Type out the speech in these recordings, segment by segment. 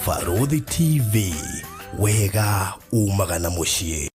Baruthi TV, wega umagana muciĩ.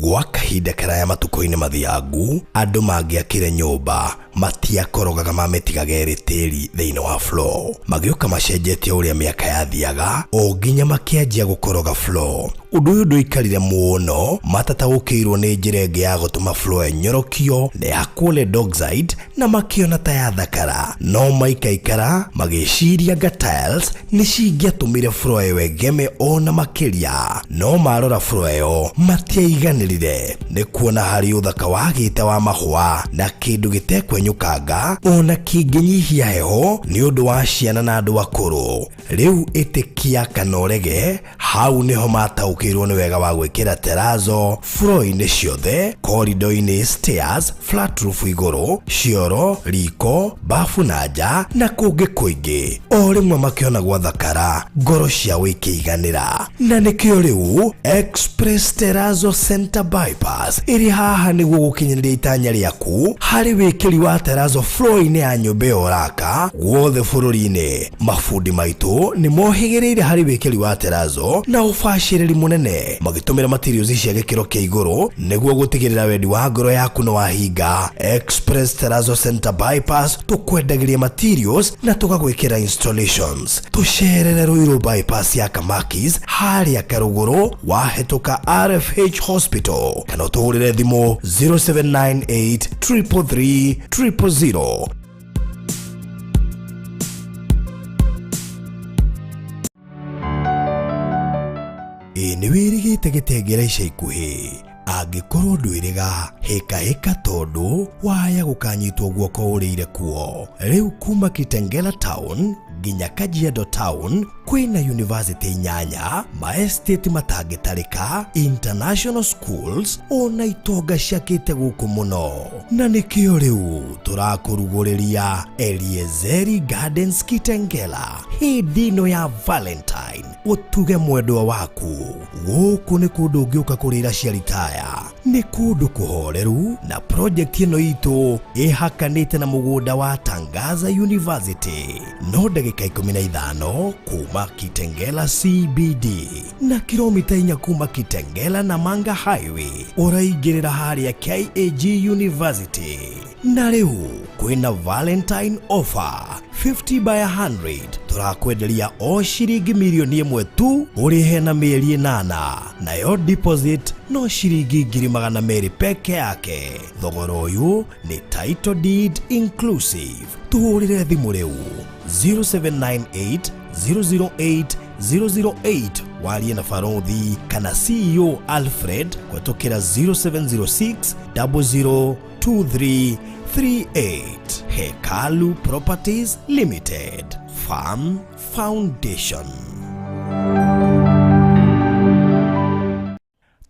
Gwa kahinda karaya matuko-inĩ mathiangu, andũ mangĩakire nyũmba matiakorogaga mamĩtigaga ĩrĩ tĩri thĩinĩ wa floor. Magĩũka macenjetie ũrĩa mĩaka yathiaga, o nginya makĩanjia gũkoroga floor. Ũndũ ũyũ ndũikarire mũno, matataũkĩirwo nĩ njĩra ĩngĩ ya gũtũma floor ĩnyorokio na yakwo dockside na makĩona ta yathakara. No maikaikara magĩciria nga tiles nĩ cingĩatũmire floor ĩyo ĩgeme ona makĩria. No marora floor ĩyo matiaiganĩrire nĩ kuona harĩ ũthaka wagĩte wa mahũa na kĩndũ gĩtekwenyũkanga ona kĩngĩnyihia heho nĩ ũndũ wa ciana na andũ akũrũ. Rĩu ĩtĩkia kana ũrege, hau nĩho mataũkĩirwo nĩ wega wa gwĩkĩra terrazzo floor-inĩ ciothe, corridor-inĩ, stairs, flat roof igũrũ, cioro, riko, bafu na nja na kũngĩ kũingĩ. O rĩmwe makĩona gwathakara, ngoro ciao ikĩiganĩra. Na nĩkĩo rĩu Express Terrazzo Center Bypass ĩrĩ haha nĩguo gũkinyĩrĩria itanya rĩaku harĩ wĩkĩri wa terrazzo floor-inĩ ya nyũmba ĩyo ũraka guothe bũrũri-inĩ. Mafundi maitũ nĩ mohĩgĩrĩire harĩ wĩkĩri wa terrazzo na ũbacĩrĩri mũnene, magĩtũmĩra materials cia gĩkĩro kĩa igũrũ nĩguo gũtigĩrĩra wendi wa ngoro yaku nĩ wahinga. Express Terrazzo Center Bypass tũkwendagĩria materials na tũgagwĩkĩra installations. Tũcerere Ruiru bypass ya Kamakis harĩa Karũgũrũ wahĩtũka RFH Hospital, kana ũtũhũrĩre thimũ 0798 333 000. Nĩ wĩrĩgĩte gĩtengera ica ikuhĩ, angĩkorwo ndwĩrĩga hĩka tondũ waya gũkanyitwo guoko ũrĩire kuo. Rĩu kuma Kitengela Town nginya Kajiado Town kwĩna university 8, maestate matangĩtarĩka, international schools ona itonga ciakĩte gũkũ mũno. Na nĩkĩo rĩu tũrakũrugũrĩria Eliezeri Gardens Kitengela hĩndĩ ĩno ya Valentine. Ũtuge mwendwa waku, gũkũ nĩ kũndũ ũngĩũka kũrĩra ciaritaya, nĩ kũndũ kũhoreru na project ĩno itũ ĩhakanĩte na mũgũnda wa Tangaza University. No ndagĩka 15 kuma Kitengela CBD na kilomita 4 kuma Kitengela na Manga Highway ũraingĩrĩra harĩa KAG University. Na rĩu kwĩna Valentine offer 50 by 100, tũrakwenderia o ciringi mirioni 1 tu ũrĩhe na mĩeri 8, nayo deposit no ciringi 200,000 peke yake. Thogora ũyũ nĩ title deed inclusive. Tũhũrĩre thimũ rĩu 0798 008 008 warie na Baruthi kana CEO Alfred kũhetũkĩra 0706 002338. Hekalu Properties Limited, Farm Foundation.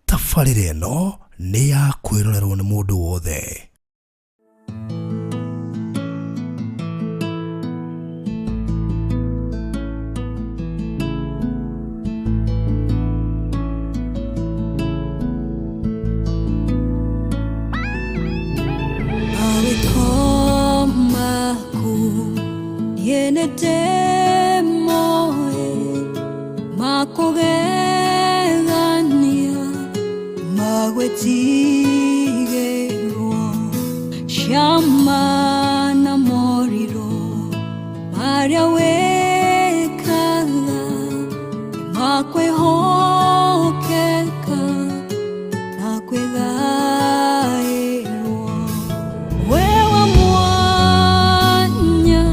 Tabarĩra ĩno nĩ ya kwĩrorerwo nĩ mũndũ wothe. Shama na moriro Maria wekala makwe hokeka na kwegairo wewa mwanya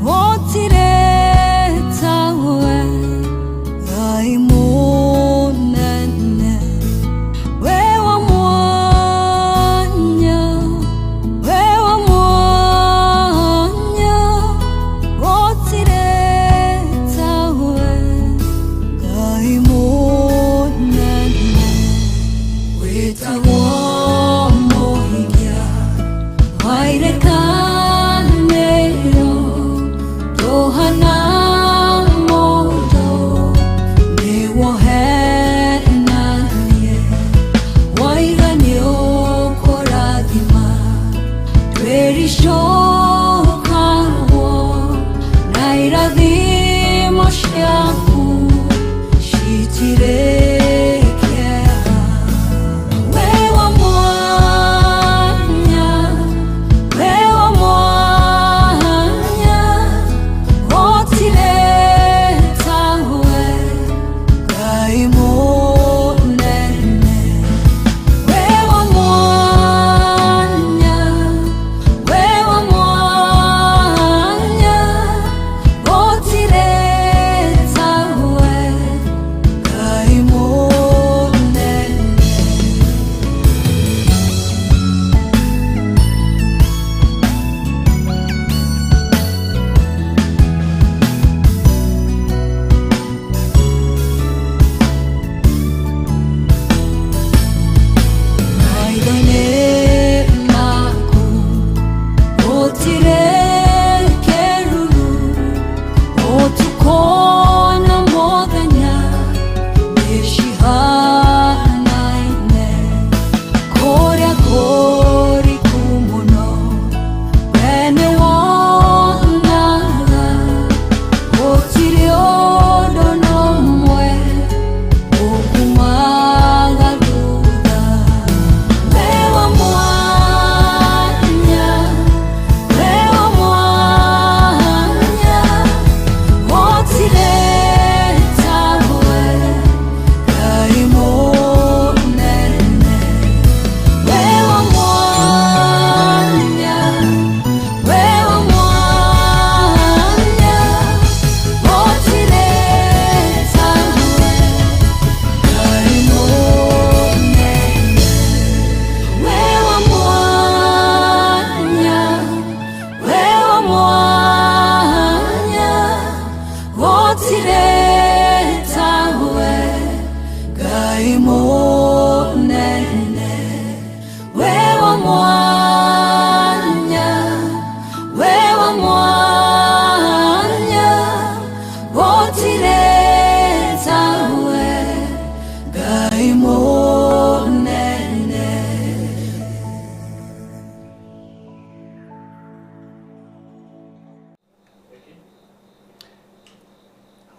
otireta we gaimo very sure.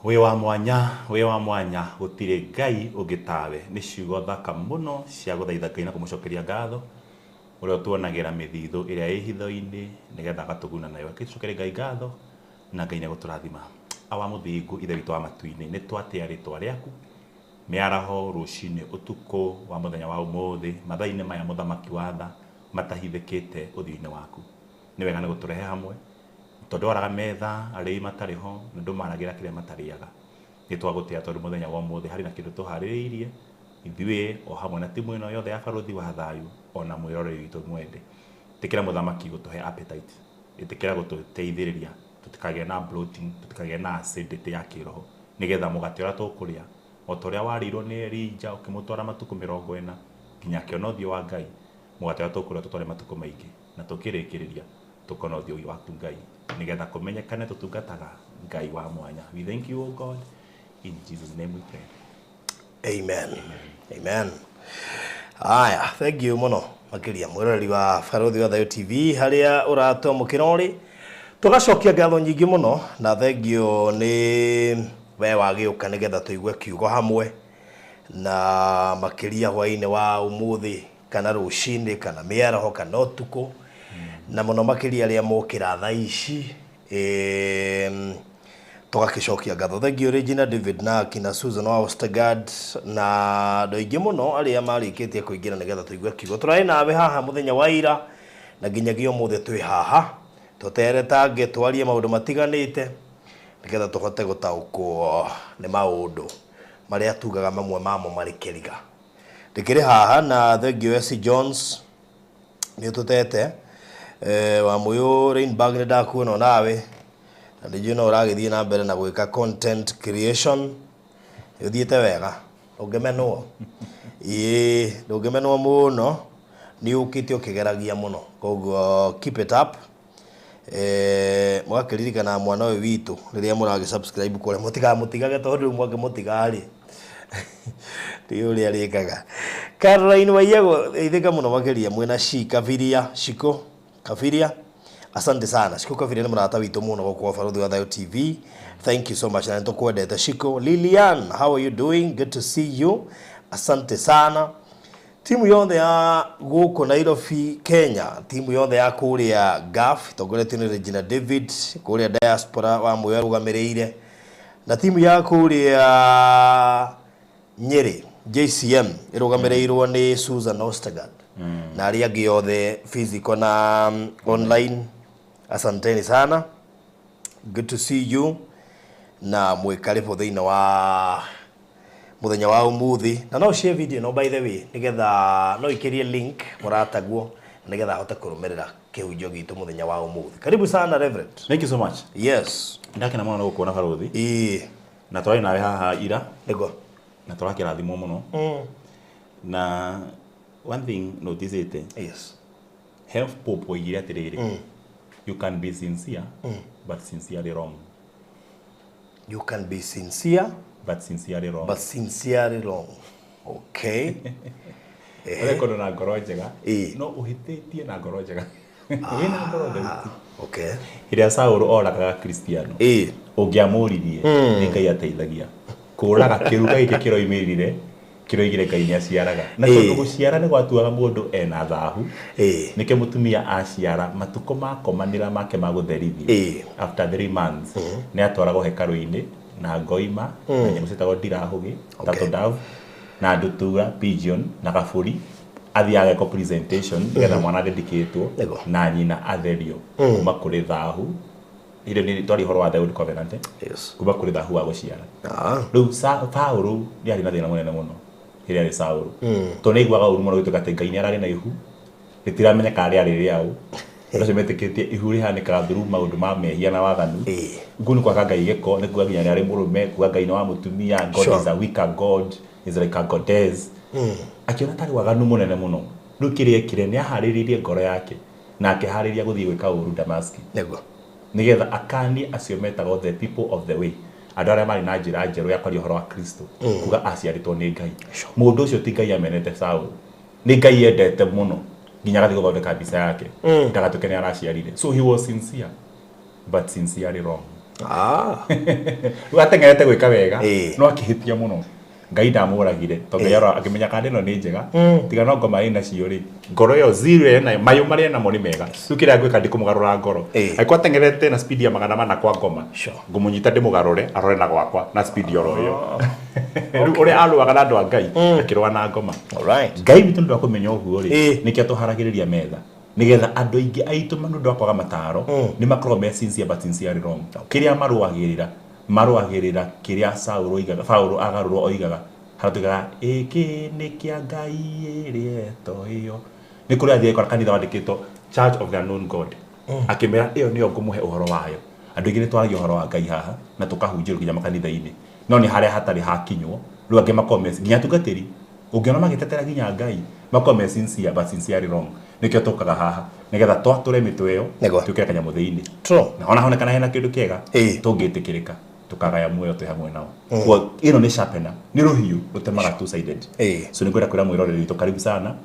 we wa mwanya gutire ngai ungitawe ni ciugo thaka muno cia guthaitha Ngai na kumucokeria ngatho uria tuonagira Mithithu iria i hitho-ini nigetha agatuguna nayo akicokeria Ngai ngatho na Ngai ni guturathima awa muthingu ithe witu wa matu-ini ni twatia ritwa riaku miaraho rucini utuko wa muthenya wa umuthi mathaini maya muthamaki wa tha matahithikite uthio-ini waku ni wega ni guturehe hamwe tondu oraga metha ari matariho ndu maragira kiria matariaga ni twagutia tondu muthenya wa umuthi hari na kindu tuhaririirie ithuĩ o hamwe na timu ino yothe ya baruthi wa thayu ona mwiroreri witu mwende tikira muthamaki gutuhe appetite itikira gututeithiriria tutikage na bloating tutikage na acidity ya kiroho nigetha mugate ora tukuria o toria warirwo ni Elijah ukimutwara matuku 40 nginya kiona uthio wa Ngai mugate ora tukuria tutware matuku maingi na tukirikiriria tukona uthio waku Ngai nigetha kumenyekane tutungataga Ngai wa mwanya. We thank you, O God, in Jesus name we pray. Amen. Amen. Aya, thank you muno makiria mwirori wa Baruthi wa Thayu TV haria uratua mukirori tugacokia ngatho nyingi muno na thank you ni we wagiuka nigetha tuigue kiugo hamwe na makiria hwaini wa umuthi kana rucini kana miaraho kana utuko na muno makiria aria mokira thaa ici tugakicokia ngatho thank you Regina David na kina Susan wa Ostergaard na ndoingi muno aria marikitie kuingira nigetha tuigue kiugo turai nawe haha muthenya wa ira na nginyagia umuthi twi haha tuteretange twarie maundu matiganite nigetha tuhote gutaukwo ni maundu maria tugaga mamwe mamo mari kiriga ndikiri haha na thank you S Jones ni tutete wa muyo Rainbag ni ndakuona nawe na ndijuna uragithie na mbere na gwika content creation yuthiite wega ungemenwo ndungemenwo muno ni ukite ukigeragia muno koguo keep it up mwakiririkana mwana uyu witu riria muragi subscribe kule mutigage tondu mwange mutigari rio ria rikaga Caroline Waiyago ithika muno makiria mwena Shiko Kafiria asante sana Shiko Kafiria ni murata witu muno kwa Baruthi wa Thayu TV. Thank you so much na tukwendete Shiko. Lilian, how are you doing? Good to see you. Asante sana timu yothe ya guku Nairobi Kenya, timu yothe ya kuria GAF togoretio ni Regina David kuria diaspora wa muyo rugamirire na timu ya kuria Nyeri JCM irugamirirwo ni Susan Ostergaard na aria angi yothe physical na online. Asanteni sana, good to see you na mwikaribu thiina wa muthenya wa umuthi na no share video no by the way nigetha no ikirie link muratagwo nigetha hote kurumirira kihunjo gitu muthenya wa umuthi. Karibu sana Reverend. Thank you so much. Yes, ndakena muno no kuona Baruthi na twari nawe haha ira nego na turakirathimo muno na one thing notice it yes Health Pope oigire atiriri you can be sincere but sincerely wrong. You can be sincere but sincerely wrong. But sincerely wrong. Okay. Kono na ngoro njega no uhititie na ngoro njega wina ngoro theuti. Okay. Iria Saulu oragaga Kristiano ungiamuririe ni Ngai ateithagia kuraga kiruga giki kiroimirire kiroigire Ngai ni aciaraga na tondu guciara ni gwatuaga mundu ena thahu nike mutumia aciara matuko makomanira make magutherithia after 3 months ni atwaragwo hekaru-ini na ngoima na nyamu citagwo ndirahugi tato dove na ndutura pigeon na gaburi athiaga ko presentation getha mwana dedicatwo na nyina atherio kuma kuri thahu ile ni twari horo wa the old covenant kuma kuri thahu wa guciara riu Paulu ni ari na thina munene muno ile ari Saulu to ne igwaga uru muno gituka Ngai ni arari na ihu ritiramenya kari ari riao ndo semeteketie ihu rihanikaga through maundu ma mehia na wathanu nguni kwa Ngai giko ni kuga nginya ari murume kuga Ngai ni wa mutumia God is a weaker God is like a goddess akiona tari waganu munene muno riu kiria kire ni ahariririe ngoro yake na akihariria guthii gwika uru Damascus nego nigetha akani acio metago the people of the way andu aria mari na njira njeru ya kwaria horo wa Kristo kuga aciaritwo ni Ngai mundu ucio ti Ngai amenete Saul ni Ngai endete muno nginya gathi guthondeka mbica yake ndagatukene araciarire so he was sincere but sincerely wrong. Rĩu atengerete gwĩka wega no akĩhĩtia mũno Ngai ndamũragire tondũ yaro akĩmenya kana ĩno nĩ njega tiga no ngoma ĩna cio rĩ ngoro ĩyo zero na mayo marĩa namo nĩ mega rĩu kĩrĩa ngwĩka ndikũmũgarũra ngoro aiko atengerete na speed ya 400 kwa ngoma ngũmũnyita ndĩmũgarũre arore na gwakwa na speed yoro ĩyo rĩu ũrĩa arũaga na andũ a Ngai akĩrũa na ngoma Ngai witũ ndũ akũmenya ũguo rĩ nĩkĩo tũharagĩrĩria metha nigetha andũ aingĩ aitũ manũ ndũ akwaga mataro nĩ makorwo me sincere but sincerely wrong kĩrĩa marũagĩrĩra kĩrĩa Paulo agarũrwo oigaga haratugaga ĩkĩ nĩ kĩa Ngai rĩeto ĩyo nĩ kũrĩa athia kwa kanitha wandĩkĩtwo Church of the Unknown God akĩmera ĩyo nĩyo ngũmũhe ũhoro wayo andũ aingĩ nĩ twaragia ũhoro wa Ngai haha na tũkahunjĩrio nginya makanitha-inĩ no nĩ harĩa hatarĩ hakinywo rĩu angĩ makomesi nginya tungatĩri ũngĩona magĩtetera nginya Ngai makomesi sincere but sincerely wrong nĩkĩo tũkaga haha nĩgetha twatũre mĩtwe ĩyo twĩkĩre kanyamũ thĩinĩ na ona honekana hena kĩndũ kĩega tũngĩtĩkĩrĩka tukagaya muoyo twi hamwe nao kwa ino ni sharpener ni ruhiu rutemaga two sided so ni ngwenda kwira mwiroreri witũ karibu sana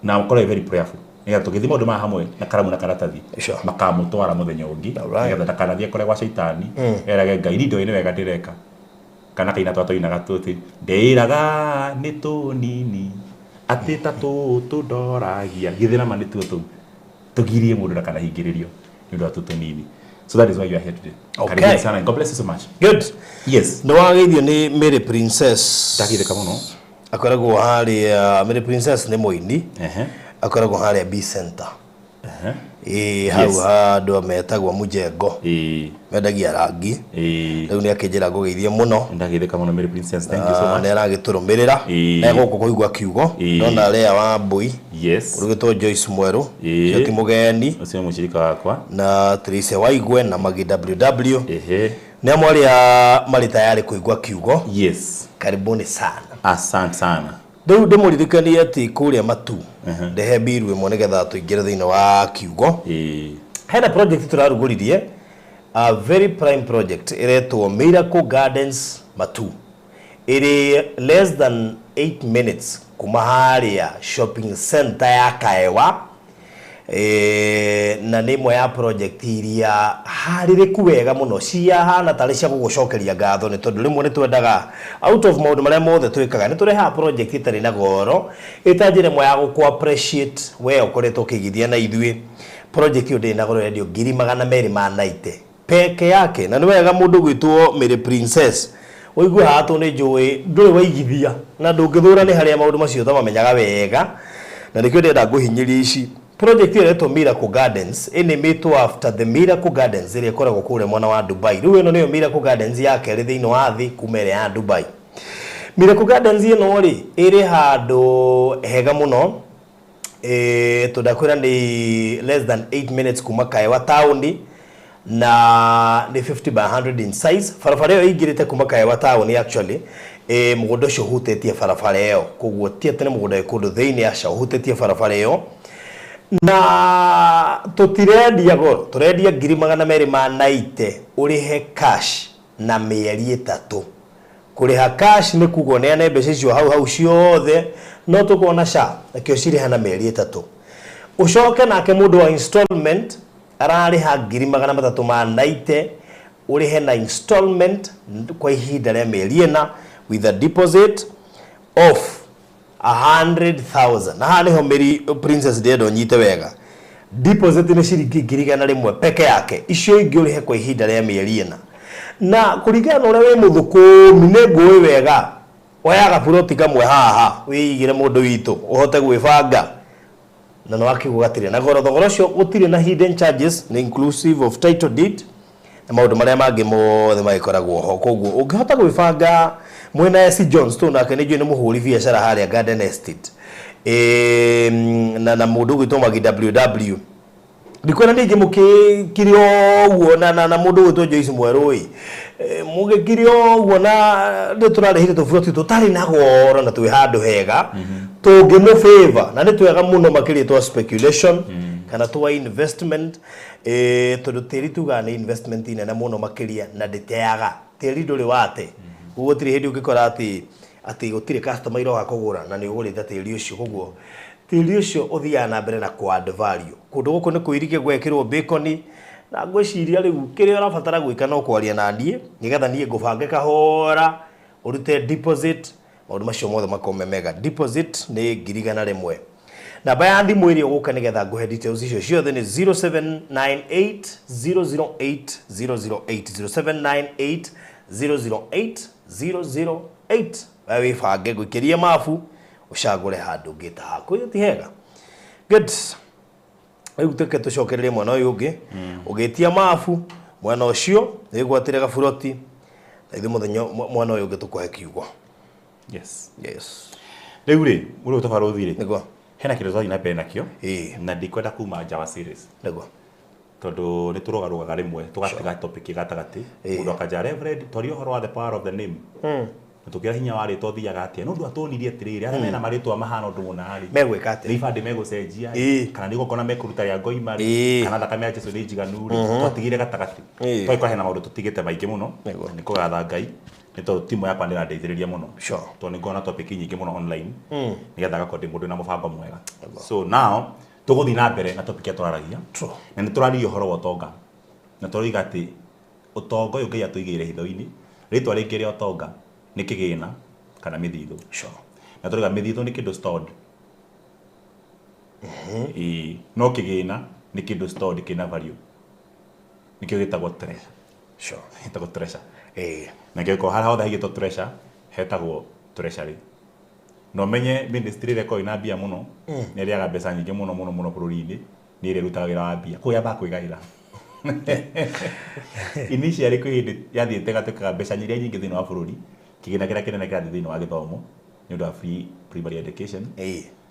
na ukorwo very prayerful nĩgetha tũgĩthie maũndũ maya hamwe na karamu na karatathi makamũtwara mũthenya ũngĩ nĩgetha ndakanathie kũrĩa gwa shaitani erage Ngai indo ĩno wega ndĩreka kana kaina twatũinaga tũti ndĩraga nĩ tũnini atĩ ta tũndoragia githĩra ma nĩ tuo tũgirie mũndũ ndakanahingĩrĩrio nĩ ũndũ wa tũnini. So that is why you are here today. Okay. Sana. God bless you so much. Good. Yes. No wageithio ni Mary Princess. Takire kamuno. Akoragwo hari Mary Princess ni muini. Akoragwo hari B Center. Hau handu metagwo Mujengo. Mendagia rangi. Riu ni akijira ngugeithie muno. Ndagithika muno Mary Princess. Thank you so much. Ni aragiturumĩrĩra. Na gũkũ kũigua kiugo. Ndona Lea wa Mbui. Yes. Urugitwo Joyce Mweru. Cio ti mugeni. Ucio mũcirika wakwa. Na Tricia Waigwe na Magi WW. Ni amwe mari tayari kuigua kiugo. Yes. Karibuni sana. Asante sana. Riu ndĩmũririkanie atĩ kũrĩa matu ndehe mbiru ĩmwe nĩgetha tũingĩre thĩinĩ wa kiugo. Hena project tũrarugũririe, a very prime project ĩretwo Miracle Gardens Matu. Ĩrĩ less than 8 minutes kuma harĩa shopping center ya Kaewa. Na nĩ ĩmwe ya project iria harĩrĩku wega mũno ciahana tarĩ cia gũgũcokeria ngatho nĩ tondũ rĩmwe nĩ twendaga out of maũndũ marĩa mothe twĩkaga nĩ tũrehaga project itarĩ na goro ĩtanjĩra ĩmwe ya gũkũ appreciate we ũkoretwo ũkĩigithia na ithuĩ project ĩyo ndĩ na goro yendio 290 peke yake na nĩ wega mũndũ gwĩtwo Mary Princess ũigua hatũ nĩ njũĩ ndũrĩ waigithia na ndũngĩthũra nĩ harĩa maũndũ macio tamamenyaga wega na nĩkĩo ndĩrenda ngũhinyĩria ici. Project ĩretwo Miracle Gardens ĩnĩmĩtwo after the Miracle Gardens ĩrĩa ĩkoragwo kũrĩa mwena wa Dubai. Rĩu ĩno nĩyo Miracle Gardens ya kerĩ thĩinĩ wa thĩ kuma ĩrĩa ya Dubai. Miracle Gardens ĩno rĩ ĩrĩ handũ hega mũno tũndakwĩra nĩ less than 8 minutes kuma Kaewa town na nĩ 50 by 100 in size. Barabara ĩyo ĩingĩrĩte kuma Kaewa town actually mũgũnda ũcio ũhutĩtie barabara ĩyo koguo ti atĩ nĩ mũgũnda wĩ kũndũ thĩinĩ aca ũhutĩtie barabara ĩyo na tutirendia goro turendia 290 urihe cash na mĩeri 3 kuriha cash nĩ kugo neane mbeca icio hau ciothe no tukuona sha nakio ciriha na mĩeri 3 ucoke nake mundu wa installment arariha 390 urihe na installment kwa ihinda rĩa mĩeri 4 with a deposit of 100,000. Na hali Mary Princess ndendo nyite wega. Deposit ni ciringi 100 peke yake. Icio ingĩ urihe kwa ihinda rĩa mĩeri 4. Na kuringana na ũrĩa wĩ mũthũkũmi nĩ ngũĩ wega. Oyaga buroti kamwe haha wĩigire mũndũ witũ ũhote gwĩbanga. Na no akĩgwa gatirĩ na goro thogoro ũcio gũtirĩ na hidden charges ni inclusive of title deed na maũndũ marĩa mangĩ mothe magĩkoragwo ho. Koguo ũngĩhota gwĩbanga mwena ya si Jones tu nake nĩ nĩ mũhũri biacara harĩa Garden Estate na mũndũ gwĩtwo Magi WW ndikwena ningĩ mũkĩkire ũguo na mũndũ gwĩtwo Joyce Mweru mũgĩkire ũguo na nĩ tũrarehire tũburoti tũtarĩ na goro na twĩ handũ hega tũngĩmũ favor na nĩ twega mũno makĩria twa speculation kana twa investment tondũ tĩri tuga nĩ investment inene mũno makĩria na ndĩteaga tĩri ndũrĩ wate gũtirĩ hĩndĩ ũngĩkora atĩ gũtirĩ customer iroga kũgũra na nĩ ũgũrĩte tĩri ũcio koguo tĩri ũcio ũthiaga na mbere na ku add value kũndũ gũkũ nĩ kũirige gwekĩrwo bacon na ngwiciria riu kiria urabatara gwika no kwaria na ndie nigetha nie ngubange kahora urute deposit maundu macio mothe makome mega. Deposit ni 100,000. Namba ya thimu iri uguka nigetha nguhe details icio ciothe ni 0798 008 008. Wewe bange gwikiria mafu ucagure handu ngita haku ti hega. Good. Riu tuke tucokererie mwana uyu ungi ugitia mafu mwana ucio nigwatire gaburoti na ithu muthenya mwana uyu ungi tukuhe kiugo. Yes. Riu ri uri utabaruthi ri niguo hena kindu thina pe nakio na ndikwenda kuma Java series niguo tondu ni turogarugaga rimwe tugatiga topic gatagati mundu akaja reverend tori uhoro wa the power of the name tukira hinya wari to thiaga atia no ndu atonirie atiriri aria mena maritwa mahana undu munari megwika atia ni bande megucenjia kana ni gukona mekuruta ya ngoimari kana thakame ya Jesu ni njiganuri twatigire gatagati twaikora hena maundu tutigite maingi muno ni kugatha Ngai ni to timu yakwa ndira ndeithiriria muno to ni ngona topic nyingi muno online nigetha gakondi mundu na mubango mwega. So now tuguthi na mbere na topic ya turaragia na ni turari uhoro wa utonga na turiga ati utonga uyu Ngai atuigire hitho-ini ritwa ringi ria utonga ni kigina kana mithithu na turiga mithithu ni kindu stored no kigina ni kindu stored kina value nikio gitagwo treasure gitagwo treasure na kiko hara hothe higito treasure hetagwo treasury no menye ministry reko ina bia muno ni riaga mbeca nyingi muno bururi-ini ni ri rutaga wira wa bia kuya ba kwigaira initially kwihindi yathiite gatukaga mbeca nyingi thiini wa bururi kigina kiria kinene kirathi thiini wa githomo ni undu wa free primary education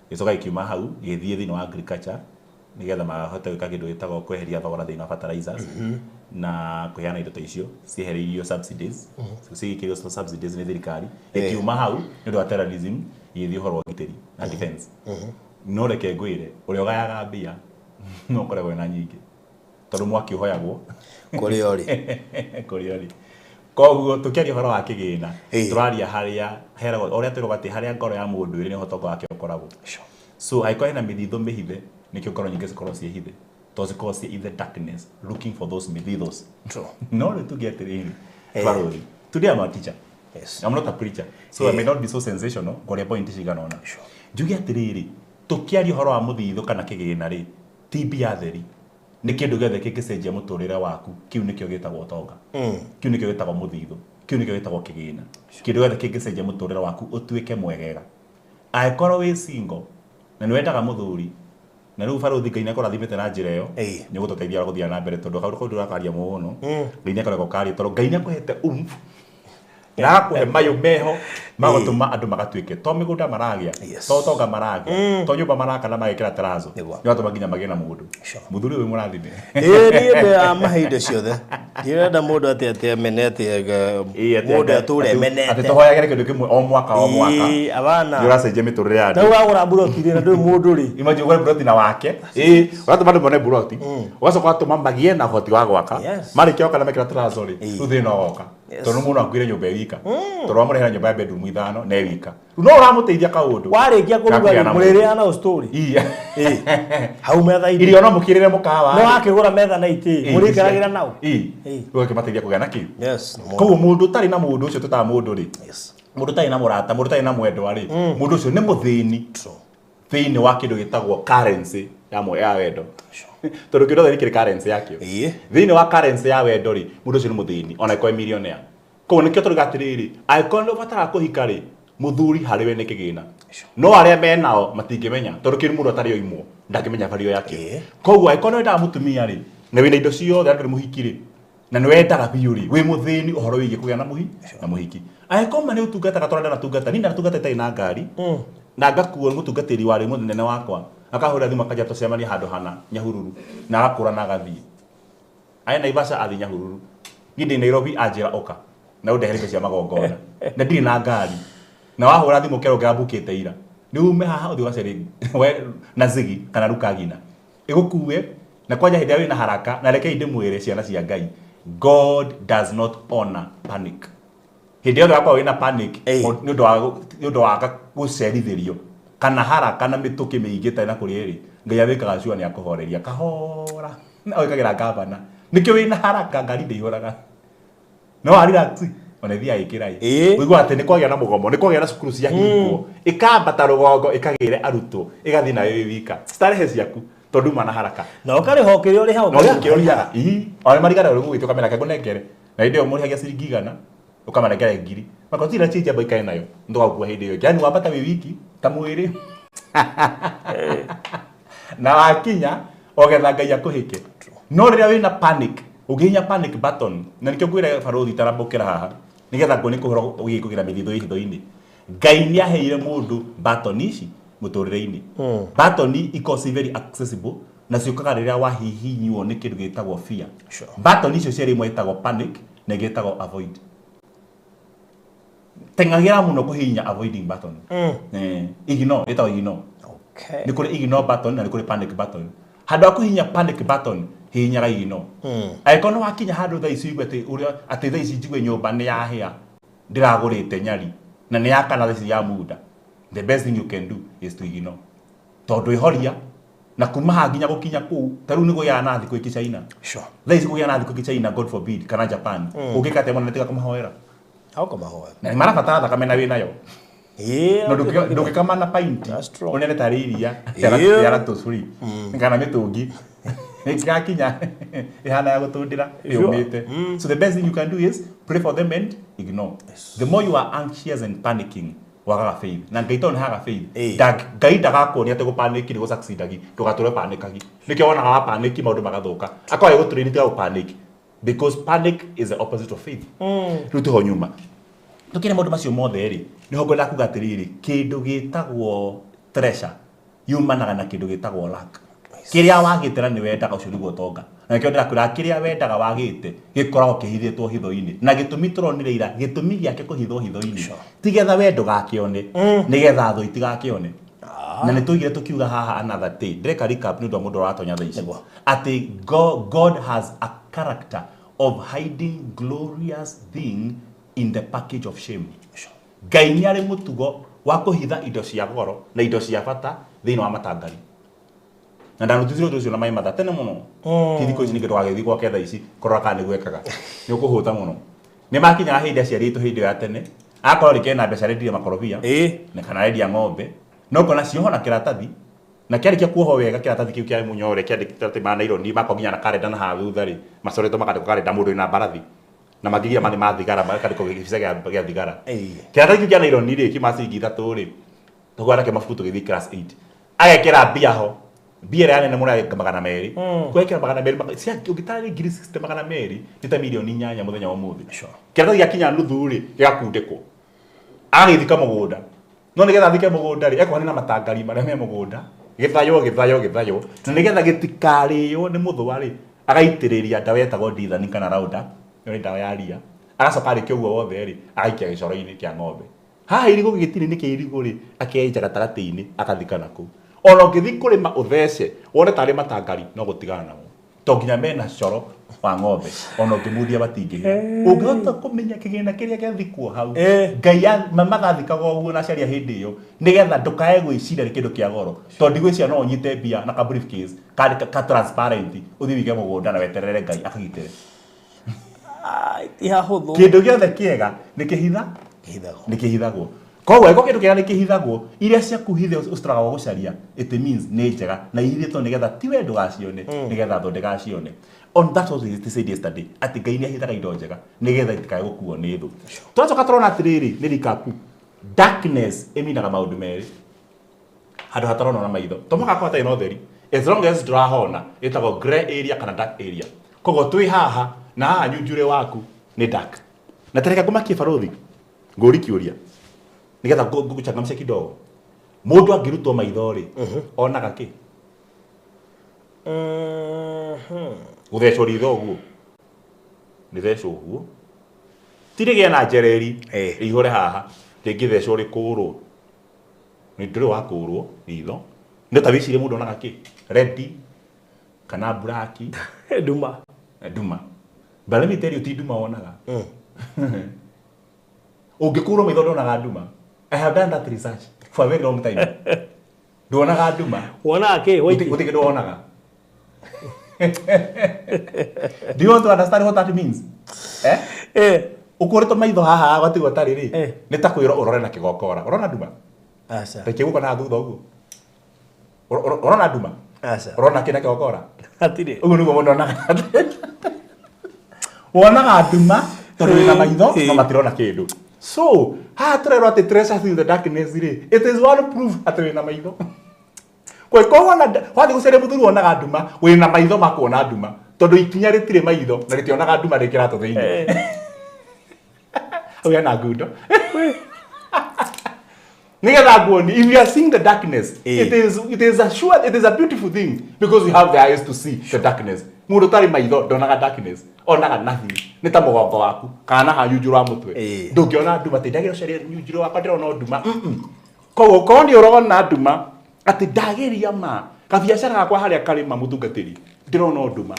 gicoka ikiuma hau githie thiini wa agriculture nigetha mahote gwika kindu gitagwo kweheria thogora thiini wa fertilizers na kuheana indo ta icio ciehereirio subsidies cigikirio subsidies ni thirikari ikiuma hau ni undu wa terrorism yithi uhoro wa giteri na defense no reke ngwire uria ugayaga mbia no koragwo na nyingi tondu mwaki uhoyagwo kuri koguo tukiaria uhoro wa kigina turaria haria heragwo uria turoga ati haria ngoro ya mundu iri ni hotonga wake ukoragwo. So aiko hena mithithu mihithe nikio ngoro nyingi cikorwo cie hithe to cikorwo cie in the darkness looking for those mithithos. No ri tugiatiriri barori today I'm a teacher. Yes. I'm not a preacher. So I may not be so sensational ngoria point cigana ona. Njugi atiriri tukiaria uhoro wa muthithu kana kigina ri tibia theri ni kindu giothe kingicenjia muturire waku kiu nikio gitagwo utonga kiu nikio gitagwo muthithu kiu nikio gitagwo kigina kindu giothe kingicenjia muturire waku utuike mwegega aikorwo wi single na ni wendaga muthuri na riu baruthi Ngai ni kurathimite na njira iyo ni gututeithia guthia na mbere tondu kaundu ndurakaria muno Ngai ni akoragwo kari tondu Ngai ni akuhete na akuhe mayu meho magutuma andu magatuike to migunda maragia to tonga maragia to nyumba maraka na magikira terazo ni watu maginya magena mundu muthuri uyu murathime ni nde amaheinde ciothe ndirenda mundu ati amenete mundu ature menete ati tohoyagere kindu kimwe o mwaka abana ni uracenjia miturire ya andu wagura buroti na ndu mundu ri imagine ugura buroti na wake uratu bandu mone buroti ugacoka watuma magie na hoti wa gwaka marikio kana mekira terazo ri uthina oka tondu mundu akuire nyumba wika tondu amurehera nyumba ya bedroom ithano na wika no uramuteithia kaundu warikia kuruga murire na story hau metha irio no mukirire mukawa no akigura metha na iti murikaragira nao ukimateithia kugea na kiu koguo mundu tari na mundu ucio tuta mundu ri mundu tari na murata mundu tari na mwendwa ri mundu ucio ni muthini thiini wa kindu gitagwo currency ya wendo tondu kindu thini kiri currency yakio thiini wa currency ya wendo ri mundu ucio ni muthini ona iko millionaire ko nikio turiga atiriri aikon no batara kuhika ri muthuri hariwe ni kigina no aria menao matingimenya tondu kiri mundu atari oimwo ndakimenya value yake koguo aikon nda mutumia ri na wina indo ciothe andu muhikiri na ni wendaga biu ri wi muthini uhoro wigi kugea na muhiki aikon mane utungata gatoranda na tungata ni na tungata tai na ngari na ngakuo mutungatiri wari munene wakwa akahura thima kaja tucemania handu hana Nyahururu na agakura na gathii aya Naivasha athi Nyahururu ngindi Nairobi ajira oka na undeherete cia magongona na ndiri na ngari na wahura thimu kero ngabukite ira ni ume haha uthi waceri we na zigi kana rukagina igukuwe na kwanja hindi wina haraka na reke inde mwire ciana cia Ngai God does not honor panic hindi yothe wakwa wina panic ni undu wa gucerithirio kana haraka na mituki miingite na kuri ri Ngai abikaga cua ni akuhoreria kahora na oikagira ngabana nikio wina haraka ngari ndihuraga no ari relax ona thia ikirai wigwa ati ni kwagya na mugomo ni kwagya na cukuru cia hingo ikambata rugongo ikagire arutwo igathi nayo wika starehe ciaku tondu mana haraka na ukari hokire uri hau no kiuria ona marigara uri gugitio kamera kago nengere na inde omuri hagia ciringi igana ukamana ngere ngiri makotira chinja boikae nayo ndo wakua hindi yo yani wabata wiki ta mwiri na wakinya ogetha ngai akuhike no riria wina panic uginya panic button na nikio gwira barothi tarambukira haha nigetha ngoni kuhoro ugikugira mithithu hitho-ini ngai ni aheire mundu button ici muturire-ini button ikosi very accessible na ciukaga riria wahihinywo ni kindu gitagwo fear button icio ciari imwe itagwo panic na gitagwo avoid tengagira muno kuhihinya avoiding button ignore itagwo ignore okay ni kuri ignore button na ni kuri panic button handu akuhinya panic button hihinyaga ignore aikono wakinya handu tha ici igwete uria ati tha ici njigwe nyumba ni yahia ndiragurite nyari na ni yakana tha ici ya muda the best thing you can do is to ignore tondu ihoria na kuma haginya gukinya ku taru ni goya na thiku iki China sure tha ici goya na thiku iki China god forbid kana Japan ugikate mwana tika kumahoera how kumahoera na marabata thakame na wina yo no ndukikama na paint unene tariria yara tusuri ngana mitungi ngakinya ihana ya gutundira yumite so the best thing you can do is pray for them and ignore the more you are anxious and panicking wagaga faith na ngaito ni haga faith ngai ndagakwo ni ate gupanic ni go succeed agi tugature panic agi nikio wona wa panic maundu magathuka akoye guturini tiga panic because panic is the opposite of faith rutu ho nyuma tukire maundu macio mothe ri ni ho ngwenda kuga atiriri kindu gitagwo treasure yumanaga na kindu gitagwo lack kiria wagitera ni wendaga ucio niguo tonga na kio ndira kiria wendaga wagite gikoragwo kihithitwo hitho-ini na gitumi turonire ira gitumi giake kuhithwo hitho-ini tigetha wendo gakione nigetha tho itigakione na ni tuigire tukiuga haha another day direka recap ni ndo mundu aratonya tha ici ati God has a character of hiding glorious thing in the package of shame ngai ni ari mutugo wa kuhitha indo cia goro na indo cia bata thiini wa matangari na ndarutithiro tucio na mai mathatene muno kithiko ici nikindo gagithi gwa ketha ici korora kana ni gwekaga ni ukuhuta muno ni makinya hindi aciaritu hindi ya tene akora rikena mbeca rendia makorobia na kana rendia ng'ombe no kona cio hona kiratathi na kiarikia kuoho wega kiratathi kiu kia munyore kiandikite ati mana ironi makoginya na kalenda na haha thutha ri macoretwo makandikwo kalenda mundu ina mbarathi na magigia mani mathigara makandikwo gibisa gia thigara kiratathi kiu kia na ironi ri kimacingi 3 ri tugwara ke mafutu tugithi class 8 agekira mbia ho mbia ya nene mura magana meri kwekira magana meri cia ugitari ngiri 60 magana meri ni ta milioni 8 muthenya wa muthi kiratathi giakinya nuthu ri gigakundikwo agithika mugunda no nigetha thike mugunda ri ekwa ni na matangari maria me mugunda githayo na nigetha gitikario ni muthwa ri agaitiriria ndawa etagwo dithani kana rauda ni ndawa ya ria agacoka ri kioguo wothe ri agaikia gicoro-ini kia ng'ombe haha irigo gitiri ni kiirigo ri akeja gatarati-ini akathika naku ona ngithi kurima uthece wone tari matangari no gutigana namo to nginya mena coro wa ng'ombe ona ngimuthia batingi ungihota kumenya kigina kiria giathikwo hau ngai mathikaga uguo na caria hindi iyo nigetha ndukae gwiciria kindu kia goro to ndigwiciria no unyite mbia na ka briefcase ka transparent uthi wige mugunda na weterere ngai akagitire iha huthu kindu giothe kiega nikihithagwo koguo ego kindu kiega nikihithagwo iria ciaku hithe ustraga gucaria it means ni njega na ihithitwo nigetha ti wendo gacione nigetha thonde gacione on that was it said yesterday ati ngai ni ahithaga indo njega nigetha itikae gukuo ni thu twacoka turona atiriri ni rikapu darkness eminaga maundu meri handu hatarona na maitho tomoka kwa taino theri as long as drahona itagwo gray area kana dark area koguo twi haha na haha nyunjure waku ni dark na tereka kumakie barothi nguri kiuria nigetha nguchangamshe kidogo mundu angirutwo maitho ri onaga ki guthecwo ritho uguo ni thecwo uguo tirigia na njereri ihore haha ringithecwo rikurwo ni nduri wa kurwo ritho ni tabicire mundu onaga ki red kana black nduma but let me tell you ti nduma onaga ungikurwo maitho ndonaga nduma I have done that research for a very long time. Ndonaga nduma. Wona ke uti ndonaga Do you want to understand what that means? Ukoretwo maitho haha watigwo tari ri. Ni ta kwiro urore na kigokora. Urona nduma? Aca. Reke guko na thutha uguo. Urona nduma? Aca. Urona kina kigokora? Atire. Uguo niguo munonaga. Wonaga nduma tondu wina maitho no matirona kindu. So, ha turero ati treasure in the darkness ri. It is one proof ati wina maitho. Kwa wona wathi gucere muthuru wonaga nduma, wina maitho makuona nduma. Tondu ikinya ritire maitho na ritionaga nduma rikira to thiini. Oya na gudo. Nigetha nguoni, if you are seeing the darkness, it is a beautiful thing because we have the eyes to see the darkness. Mundu tari maitho ndonaga darkness, onaga nothing. Ni ta mugongo waku kana ha yujuru wa mutwe. Ndungiona nduma te ndagero cere yujuru wakwa ndirona nduma. Koguo ko ndi urona nduma ati ndageria ma kabiacara gakwa haria karima mutungatiri ndirona nduma.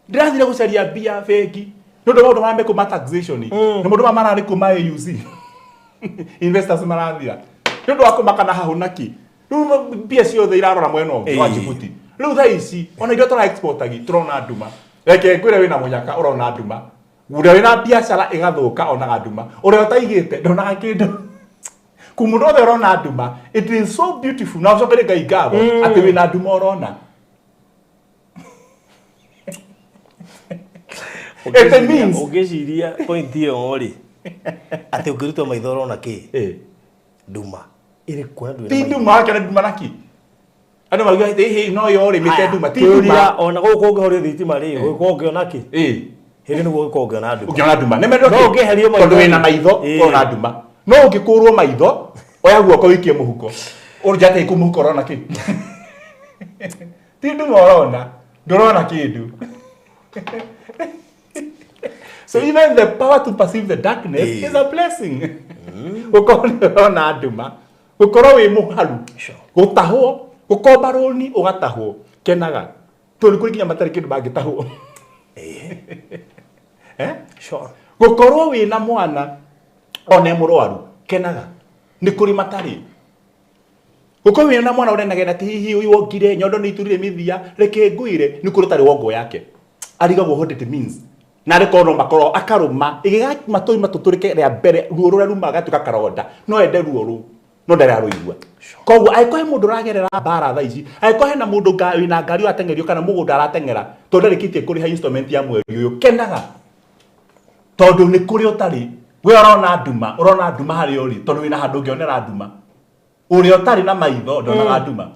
Ndirathire gucaria bia bengi. No ndo maundu mambe kuma taxation. Ni mundu mamara ni kuma AUC. Investors marathira. Ni ndo akumaka na hahunaki. Riu bia ciothe irarora mwena ungi wa Djibouti. Riu tha ici ona indo tora export agi turona nduma. Reke ngwire wina munyaka urona nduma. Uria wina biacara igathuka onaga nduma. Uria utaigite ndonaga kindu. Kumundu othe urona nduma. It is so beautiful. Na ucokere Ngai ngatho ati wina nduma urona. It means ugiciria point iyo ri ati ukirutwa maitho urona ki nduma iri kuona nduma ti nduma kana nduma naki ano mauga hi no yo ri mite nduma ti nduma ona guku ngihori thitima ri guku ungiona ki hindi ni guku ungiona nduma ungiona nduma ne mendo no ungiherio maitho tondu wina maitho urona nduma no ungikurwo maitho oya guoko wikie muhuko urjate ikumuhuko urona ki ti nduma urona ndurona kindu. So even the power to perceive the darkness is a blessing. Ukorona nduma, ukoro wi muharu, gutahwo, gukombaroni ugatahwo, kenaga. Tuli kuri kinya matari kindu bagitahwo. Sure. Gukorwo wi na mwana one murwaru, kenaga. Ni kuri matari. Gukorwo wi na mwana urenagera ti hihi uyu Ungire nyondo ni iturire mithia, reke nguire ni kuri tari wongo yake. Arigagwo what it means. Na reko no makoro akaruma igiga matoi matuturike ria mbere ruo rura rumaga tukakaronda no ende ruo ru no ndare aruigwa koguo aiko he mundu ragerera bara tha ici aiko he na mundu ngai na ngari atengerio kana mugunda aratengera to ndarikitie kuri ha instrument ya mweri uyu kenaga tondu ni kuri utari we urona nduma hari uri tondu wina handu ngionera nduma uri utari na maitho ndonaga nduma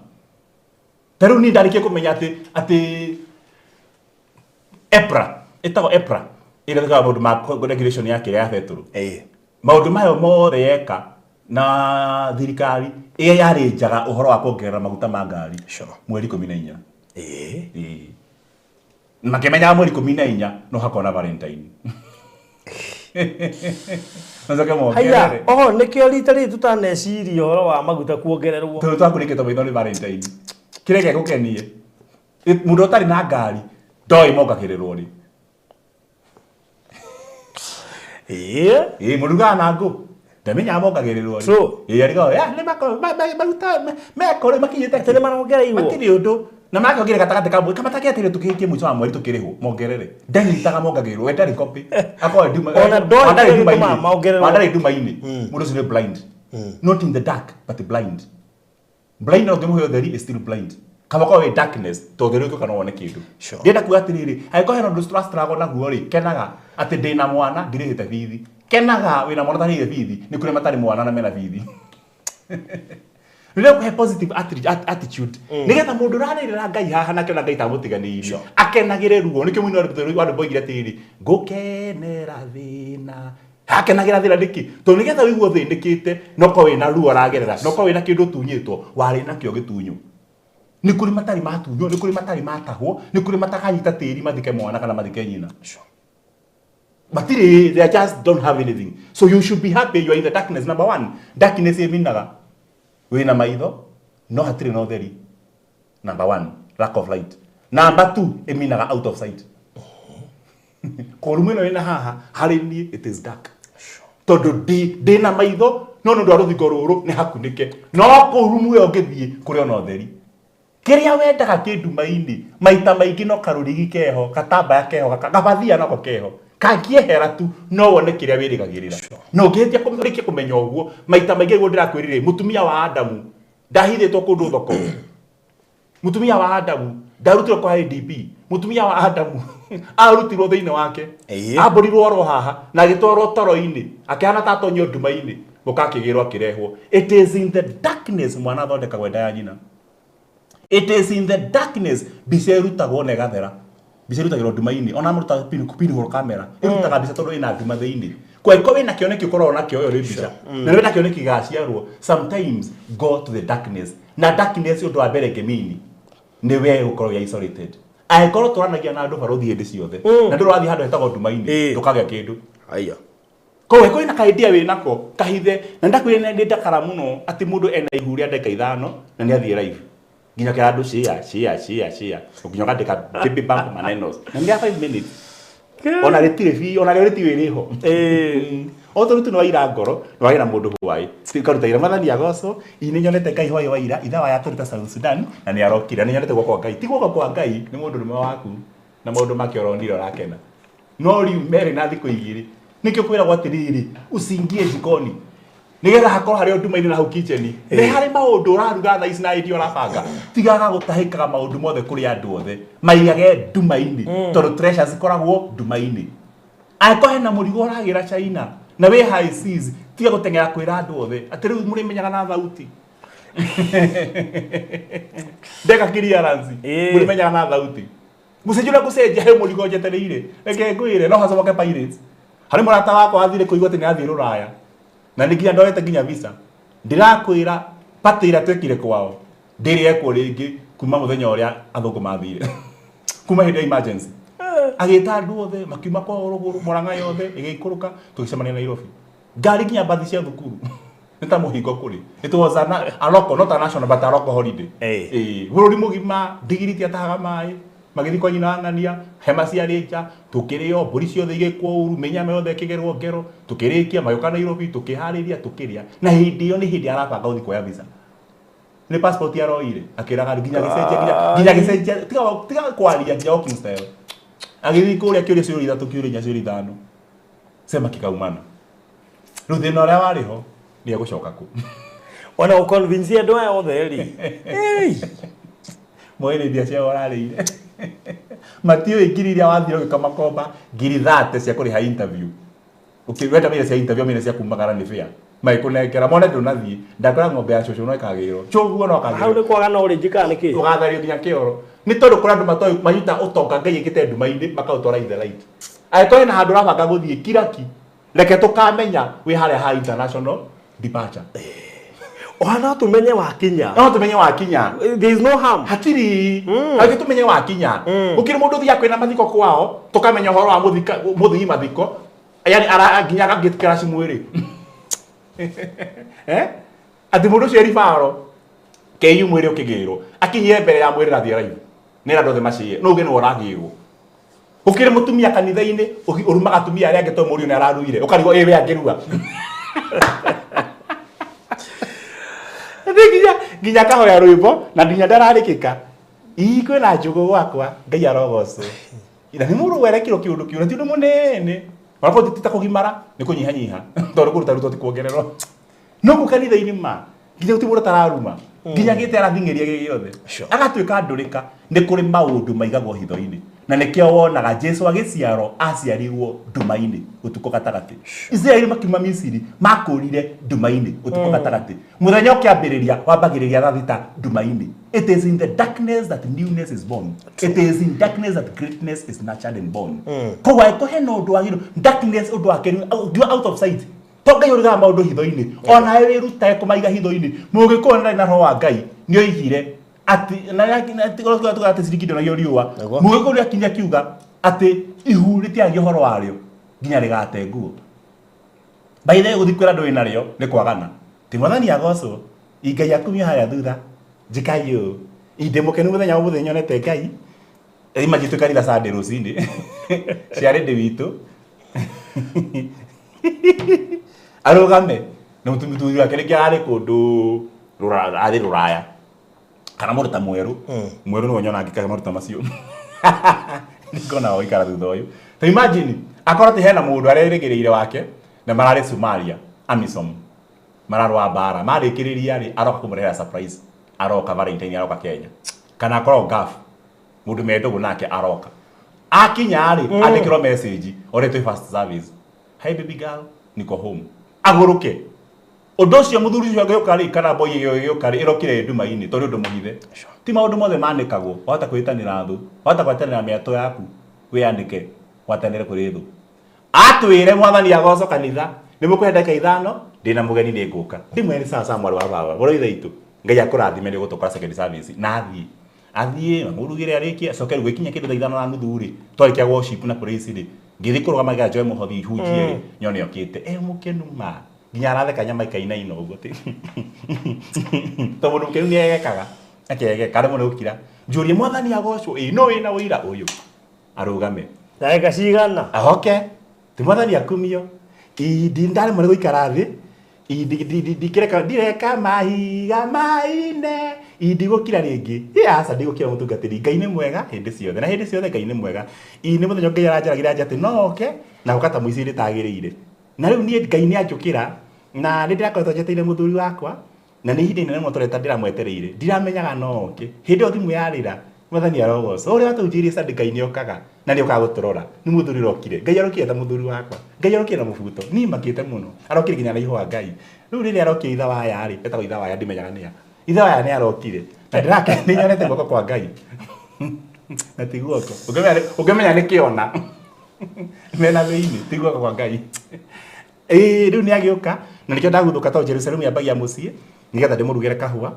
taru ni ndarikie kumenya ati etago EPRA ira thaka maundu ma regulation yake ya Petro maundu mayo mothe yeka na thirikari iya yari njaga uhoro wa kuongerera maguta ma ngari mweri 14 makemenya mweri 14 no hakona Valentine nazaka mo haya nikio ritari tutaneciria uhoro wa maguta kuongererwo tutakurikitwo maitho ni Valentine kireke gukenie mundu utari na ngari ndoi mongagirerwo ri muruga nangu ndamenya mongagirerwo ri arigo ni maruta mekore makinyite tene marongereirwo matiri undu na makongire gatagati kamwe kamataki atire tukihikie mwico wa mweri tukirihwo mongerere ndanyitaga mongagirerwo wetari copy akwa nduma ona ndoi nduma-ini mundu is blind not in the dark but blind no ngimuhe utheri is still blind kama kwa darkness to thero kana wone kindu ndenda kuga atiriri aiko heno ndu struggle na guo ri kenaga ati ndina mwana ndirihite bithi kenaga wina mwana tari bithi ni kure matari mwana na mena bithi Leo have positive attitude nigetha mundu ranirira Ngai haha na kiona Ngai tamutiganiirio akenagire ruo nikio mwino wandu boigira tiri ngukenera thina akenagira thina ndiki to nigetha wiguo thindikite noko wina ruo ragerera noko wina kindu tunyitwo wari na kio gitunyu ni kuri matari matunyo ni kuri matari matahwo ni kuri matakanyita tiri mathike mwana kana mathike nyina matiri they just don't have anything so you should be happy you are in the darkness. Number one, darkness yeminaga wina maitho no hatiri no theri. Number one, lack of light. Number two, eminaga out of sight. Korumeno ina haha hari ni it is dark tondu di na maitho no ndo aruthi goruru ni hakunike no korumu yo ngithie kuri ona theri Kiria wendaga Nduma-Ini maita maingĩ no karurigi keho katambaya keho gabathia no keho kangiehera tu no wone kiria wirigagirira no ngĩhĩtia kũmũrikia kũmenya ũguo maita maingĩ guo ndĩrakwĩrire mutumia wa Adamu ndahithĩtwo kũndũ thoko mutumia wa Adamu ndarutirwo kwa IDP mutumia wa Adamu arutirwo thĩinĩ wake ambũrirwo oro haha na agĩtwarwo toro-inĩ akĩhana ta atonyo Nduma-Ini mũkakĩgĩrwo akĩrehwo. It is in the darkness mwana athondekagwo nda ya nyina. It is in the darkness mbica ĩrutagwo na ĩgathera. Mbica ĩrutagĩrwo Nduma-Ini ona mũruta pini horo kamera ĩrutaga mbica tondũ ĩna nduma thĩinĩ. Kwa wĩna kĩoneki ũkoragwo nakĩo ũyũ nĩ mbica na wĩna kĩoneki gĩgaciarwo. Sometimes go to the darkness na darkness ũndũ wa mbere ngĩmini nĩ we ũkorwo isolated. Angĩkorwo tũranagia na andũ barothi hĩndĩ ciothe na ndũrĩ wathiĩ handũ hetagwo Nduma-Ini ndũkagĩa kĩndũ. Haya. Kowe na kaidea we nako kahithe na ndakwĩra nĩ ndakara mũno atĩ mũndũ ena ihu rĩa ndeka 5 na nĩ athiĩ live. Nginya kĩra andũ share ukinya kandika pipi bump maneno na ngia 5 minutes ona retire fi ona retire riho otho tu no ira ngoro no ira mundu hwai karuta ira mathani agoco ini nyonete Ngai hwai wa ira itha wa yaturuta South Sudan na nĩ arokira nĩ nyonete gwakwa Ngai ti gwakwa kwa Ngai nĩ mundu rume waku na maundu make oronire rakena no riu mere na thikũ igĩrĩ nikio kwĩragwo atĩrĩrĩ usingie jikoni nigetha hakorwo harĩ Nduma-Ini na hau kitchen nĩ harĩ maũndũ ũraruga thaa ici na idio ũrabanga tigaga gũtahĩkaga maũndũ mothe kũrĩ andũ othe maigage Nduma-Ini tondũ treasure cikoragwo Nduma-Ini. Angĩkorwo hena mũrigo ũragĩra China na wĩ high seas tiga gũteng'era kwĩra andũ othe atĩ rĩu mũrĩmenyaga na thauti ndeka clearance mũrĩmenyaga na thauti mũcenjia gũcenjia he mũrigo njetereire reke ngwĩre no hacoke pirates harĩ mũrata wakwa athire kũigua atĩ nĩ athiĩ Rũraya na nginya ndoete nginya visa ndirakwĩra pati ira twekire kwao ndĩrĩ ekwo rĩngĩ kuma mũthenya ũrĩa athũngũ mathire kuma hĩndĩ ya emergency agĩta andũ othe makiuma kwa Rũgũrũ Mũrang'a yothe ĩgĩikũrũka tũgĩcemania Nairobi ngari nginya mbathi cia thukuru nĩ ta mũhingo kũrĩ it was a local not a national but a local holiday bũrũri mũgima ndigiriti atahaga maĩ magĩthi kwa nyina ng'ania hema ciarĩ nja tũkĩrĩo mbũri ciothe igĩkwo uru mĩnyama yothe ĩkĩgerwo ngero tũkĩrĩkia magĩũka Nairobi tũkĩharĩria tũkĩrĩa na hĩndĩ ĩyo nĩ hĩndĩ arabanga gũthiĩ kuoya visa nĩ passport yaroire akĩraga nginya gĩcenjia tiga kwaria nginya walking style agĩthi kũrĩa kĩũria ciũria 3 kĩũria ciũria 5 sema kĩkaumana rĩu thĩna ũrĩa warĩ ho nĩ egũcoka kũ ona ũconvince andũ aya othe rĩ moire ndia cia orarĩire Matio ngiri iria wathire ũgĩka makomba ngiri 30 cia kũrĩha interview ũkĩweta mĩra cia interview mĩra cia kumagara nĩ fair maikũnengera mone ndũnathiĩ ndakora ng'ombe ya cũcũ no ĩkagĩrwo choguo no akagĩrwo hau nĩ kwaga no rĩngĩ kana nĩkĩ ũgathario nginya kĩoro nĩ tondũ kũrĩ andũ matoĩ manyita ũtonga Ngai ĩkĩte Nduma-Ini makaũtwara ithe right angĩkorwo na handũ ũrabanga gũthiĩ kiraki reke tũkamenya wĩ harĩa ha international departure ohana tumenye wakinya no tumenye wakinya there is no harm hatiri hage tumenye wakinya ukiri mundu thia kwina mathiko kwao tukamenya horo wa muthii mathiko yani ara nginya gagitkira cimwiri ati mundu cio ribaro keyu mwiri ukigirwo akinyie mbere ya mwiri rathia raivu ni rando the macie no gene oragirwo ukiri mutumia kanitha-ini urumaga atumia aria angeto muri ni araruire ukarigo ewe angirua nginya kahoya rwimbo na nginya ndararĩkĩka kwĩna njũgũ gwakwa Ngai arogocwo ira nĩ mũndũ werekirwo kĩũndũ kĩũra ti ũndũ mũnene warabu tita kũgimara nĩ kũnyihanyiha tondũ kũruta rutwo ti kuongererwo no kanitha-inĩ ma nginya ti mũndũ tararuma nginya gĩte arathing'ĩria gĩothe agatuĩka ndũrĩka nĩ kũrĩ maũndũ maigagwo hitho-inĩ na nĩkĩo wonaga Jesu agĩciarwo aciarirwo Nduma-Ini ũtukũ gatagatĩ Israeli makiuma Misiri makũrire Nduma-Ini ũtukũ gatagatĩ mũthenya ũkĩambĩrĩria wambagĩrĩria thaa 6 Nduma-Ini. It is in the darkness that newness is born. It is in darkness that greatness is nurtured and born. Koguo angĩkorwo hena ũndũ wagĩrĩirwo darkness ũndũ wake out of sight tonga yũrĩgaga maũndũ hitho-inĩ ona wĩrutae kũmaiga hitho-inĩ mũgĩkorwo na roho wa Ngai nĩ oigire ati na ati sirikidi na yoriwa mugo ria kinya kiuga ati ihu ritiagi horo wario nginya rigate nguo baithe guthikwira ndu ina rio ni kwagana ti mwathani agoco Ngai akumia haya thutha njikayo inde mukenu muthenya wa muthenya nete Ngai imagine tukarira sande rucindi ciare ndi witu arugame na mutumituthi wake ni kiari kundu ruraya kana mũndũ ta mweru mweru nĩ wonyona angĩkaga maruta macio ndikona oikara thutha ũyũ to imagine akorwo ti hena mũndũ arerĩgĩrĩire wake na mararĩ Somalia amisom mararwa bara marĩkĩrĩria rĩ aroka kũmũrehera surprise aroka Valentine aroka Kenya kana akorwo gaf mũndũ mendogo nake aroka akinya rĩ andĩkĩrwo message oretwo first service hey baby girl niko home agũrũke ũndũ ũcio mũthuri ũcio agĩũka rĩ kana boy agĩũka rĩ ĩrokire Nduma-Ini tondũ ũndũ mũhithe ti maũndũ mothe manĩkagwo wahota kwĩtanĩra thũ wahota gwatanĩra mĩatũ yaku wĩandĩke gwatanĩre kũrĩ thũ atwĩre mwathani agoco kanitha nĩ mũkwenda ndeka ithano ndĩna mũgeni nĩ ngũka ndĩmwe nĩ sasa mwarĩ wa baba ũrĩa ithe itũ ngai akũrathime nĩ gũtũkora second service na athiĩ mũrugĩre arĩkie acoke rĩu gĩkinya kĩndũ thaa ithano na nuthu rĩ twarĩkia worship na praise rĩ ngĩthiĩ kũrũgama gĩa Joy Mũhothi ihunjie rĩ nyone okĩte mũkenu ma nginya aratheka nyama ikainaina ũguo tĩ to mũndũ mũkenu nĩ egekaga akegeka rĩmwe nĩ gũkira njũrie mwathani agocwo no wĩna ũira ũyũ arũgame ndagĩka cigana ahoke ti mwathani akumio ndarĩ mwe gũikara thĩ ndireka mahiga maine ndigũkira rĩngĩ aca ndigũkira mũtungatĩri Ngai nĩ mwega hĩndĩ ciothe na hĩndĩ ciothe Ngai nĩ mwega nĩ mũthenya Ngai aranjaragira atĩ no oke na gũkata mũici rĩtagĩrĩire na rĩu niĩ Ngai nĩ anjũkĩra na nĩ ndĩrakoretwo njeteire mũthuri wakwa na nĩ ihinda inene mũno tũreta ndĩramwetereire ndiramenyaga no oke hĩndĩ ĩyo thimũ yarĩra mwathani arogoco ũrĩa watũnjĩrie Sunday Ngai nĩ okaga na nĩ okaga gũtũrora nĩ mũthuri rokire Ngai arokire ta mũthuri wakwa Ngai arokire na mũbuto niĩ makĩte mũno arokire nginya na ihũa Ngai rĩu rĩrĩa arokire itha waya rĩ etagwo itha waya ndimenyaga nĩa itha waya nĩ arokire na ndĩrake nĩ nyonete guoko kwa Ngai na ti guoko ũngĩmenya nĩ kĩona mena thĩinĩ ti guoko kwa Ngai rĩu nĩ agĩũka na nĩkĩo ndaguthũka to Jerusalemu yambagia mũciĩ nĩgetha ndĩmũrugĩre kahũa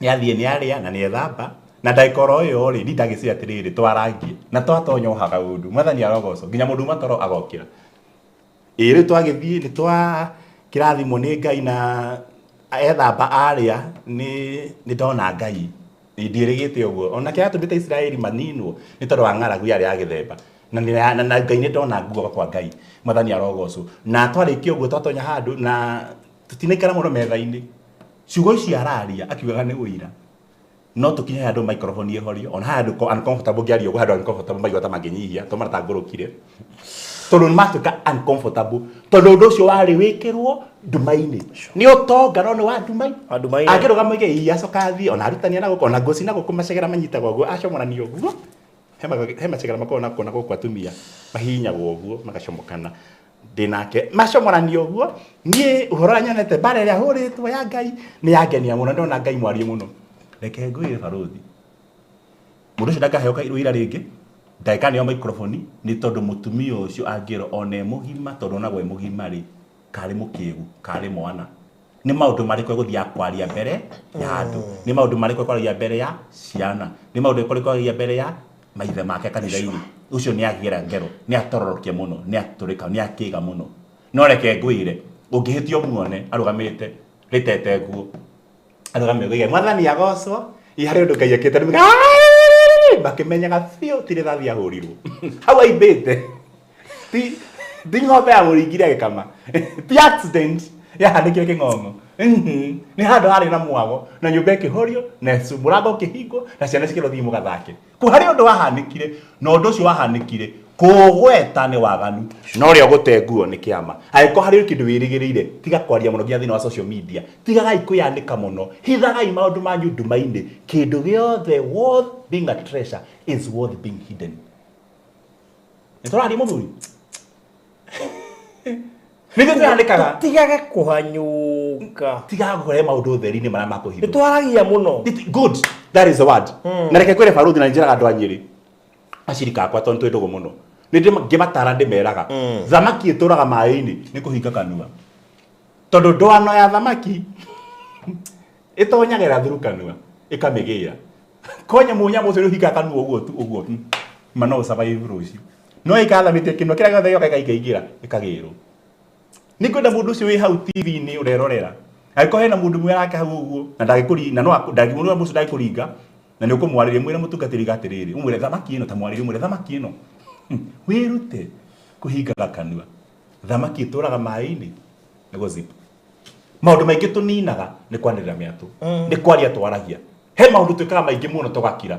nĩ athiĩ nĩ arĩa na nĩ ethamba na ndaikoro yo rĩ ni ndagĩcia atĩrĩrĩ twarangie na twatonyohaga ũndũ mwathani arogoco nginya mũndũ matoro agokĩra rĩu twagĩthiĩ nĩ twa kĩrathimo nĩ Ngai na ethamba arĩa nĩ ndona Ngai ndiĩrĩgĩte ũguo ona kĩrĩa tũmbĩte Israeli maninwo nĩ tondũ wa ng'aragu yarĩ ya gĩthemba na Ngai nĩ ndona nguo kwa Ngai mwathani arogoco na twarĩkia ũguo twatonya handũ na tũtinaikara mũno metha-inĩ ciugo ici araria akiugaga nĩ ũira no tũkinye handũ microphone ĩhorio ona handũ uncomfortable ngĩaria ũguo handũ uncomfortable maigua ta mangĩnyihia to marata ngũrũkire tondũ nĩ matuĩka uncomfortable tondũ ũndũ ũcio warĩ wĩkĩrwo Nduma-Ini nĩ ũtonga no nĩ wa Nduma-Ini angĩrũgama oige acoka athiĩ ona arutania na gũkũ ona ngũci na gũkũ macegera manyitagwo ũguo acomorania ũguo he macegera makoragwo na kuona gũkũ atumia mahihinyagwo ũguo magacomokana ndinake macomorania ũguo niĩ ũhoro nyonete bara ĩrĩa hũrĩtwo ya Ngai nĩ yangenia mũno ndona Ngai mwarie mũno reke ngũire barothi mũndũ ũcio ndangaheo wĩra rĩngĩ ndagĩka nĩo microphone nĩ tondũ mũtumia ũcio angĩrwo ona mũgima tondũ onagwo mũgima rĩ karĩ mũkĩgu karĩ mwana nĩ maũndũ marĩkũ egũthiĩ kwaria mbere ya andũ nĩ maũndũ marĩkũ kwaria mbere ya ciana nĩ maũndũ marĩkũ kwaria mbere ya maithe make kanitha-inĩ ũcio nĩ agĩra ngero nĩ atororokia mũno nĩ atũrĩka nĩ akĩga mũno no reke ngũire ũngĩhĩtio muone arũgamĩte rĩtete nguo arũgamĩte mwathani agocwo harĩ ũndũ Ngai akĩte makĩmenyaga biũ ti rĩthathi ahũrirwo hau aimbĩte ti ng'ombe ya Muriithi agĩkama ti accident yahanĩkire kĩng'ong'o nĩ handũ harĩ na mwago na nyũmba ĩkĩhorio na mũrango ũkĩhingwo na ciana cikĩrothiĩ mũgathake harĩ ũndũ wahanĩkire na ũndũ ũcio wahanĩkire kũgweta nĩ waganu no ũrĩa ũgũte nguo nĩ kĩama angĩkorwo harĩ kĩndũ wĩrĩgĩrĩire tiga kwaria mũno nginya thĩinĩ wa social media tigagai kwĩyandĩka mũno hithagai maũndũ manyu Nduma-Ini kĩndũ gĩothe worth being a treasure is worth being hidden nĩ tũraria mũthuri nĩguo twandĩkaga tigage kũhanyũka tigaga gũkorwo maũndũ ũtheri-inĩ marĩa makũhithwo nĩ twaragia mũno good that is the word na reke kwĩre baruthi na njĩraga andũ a Nyeri acirika akwa tondũ twĩndũgũ mũno nĩ ngĩmatara ndĩmeraga thamaki ĩtũraga maĩ-inĩ nĩ kũhinga kanua tondũ ndwano ya thamaki ĩtonyagĩra through kanua ĩkamĩgĩra konya mũnyamũ ũcio ũhinga kanua ũguo ma no survive rũciũ no ĩkathamĩtie kĩnua kĩrĩa gĩothe gĩoka ikaingĩra ĩkagĩrwo nĩ kwenda mũndũ ũcio wĩ hau TV-inĩ ũrerorera angĩkorwo hena mũndũ mwĩra ake hau ũguo na ndagĩkũringa na no ndagĩmũrũa mũcio ndagĩkũringa na nĩ ũkũmwarĩria mwĩra mũtungatĩri atĩrĩrĩ ũmwĩre thamaki ĩno ta mwarĩria ũmwĩre thamaki ĩno wĩrute kũhingaga kanua thamaki ĩtũraga maĩ-inĩ nĩguo zip maũndũ maingĩ tũninaga nĩ kwanĩrĩra mĩatũ nĩ kwaria twaragia he maundu twikaga maingi muno tugakira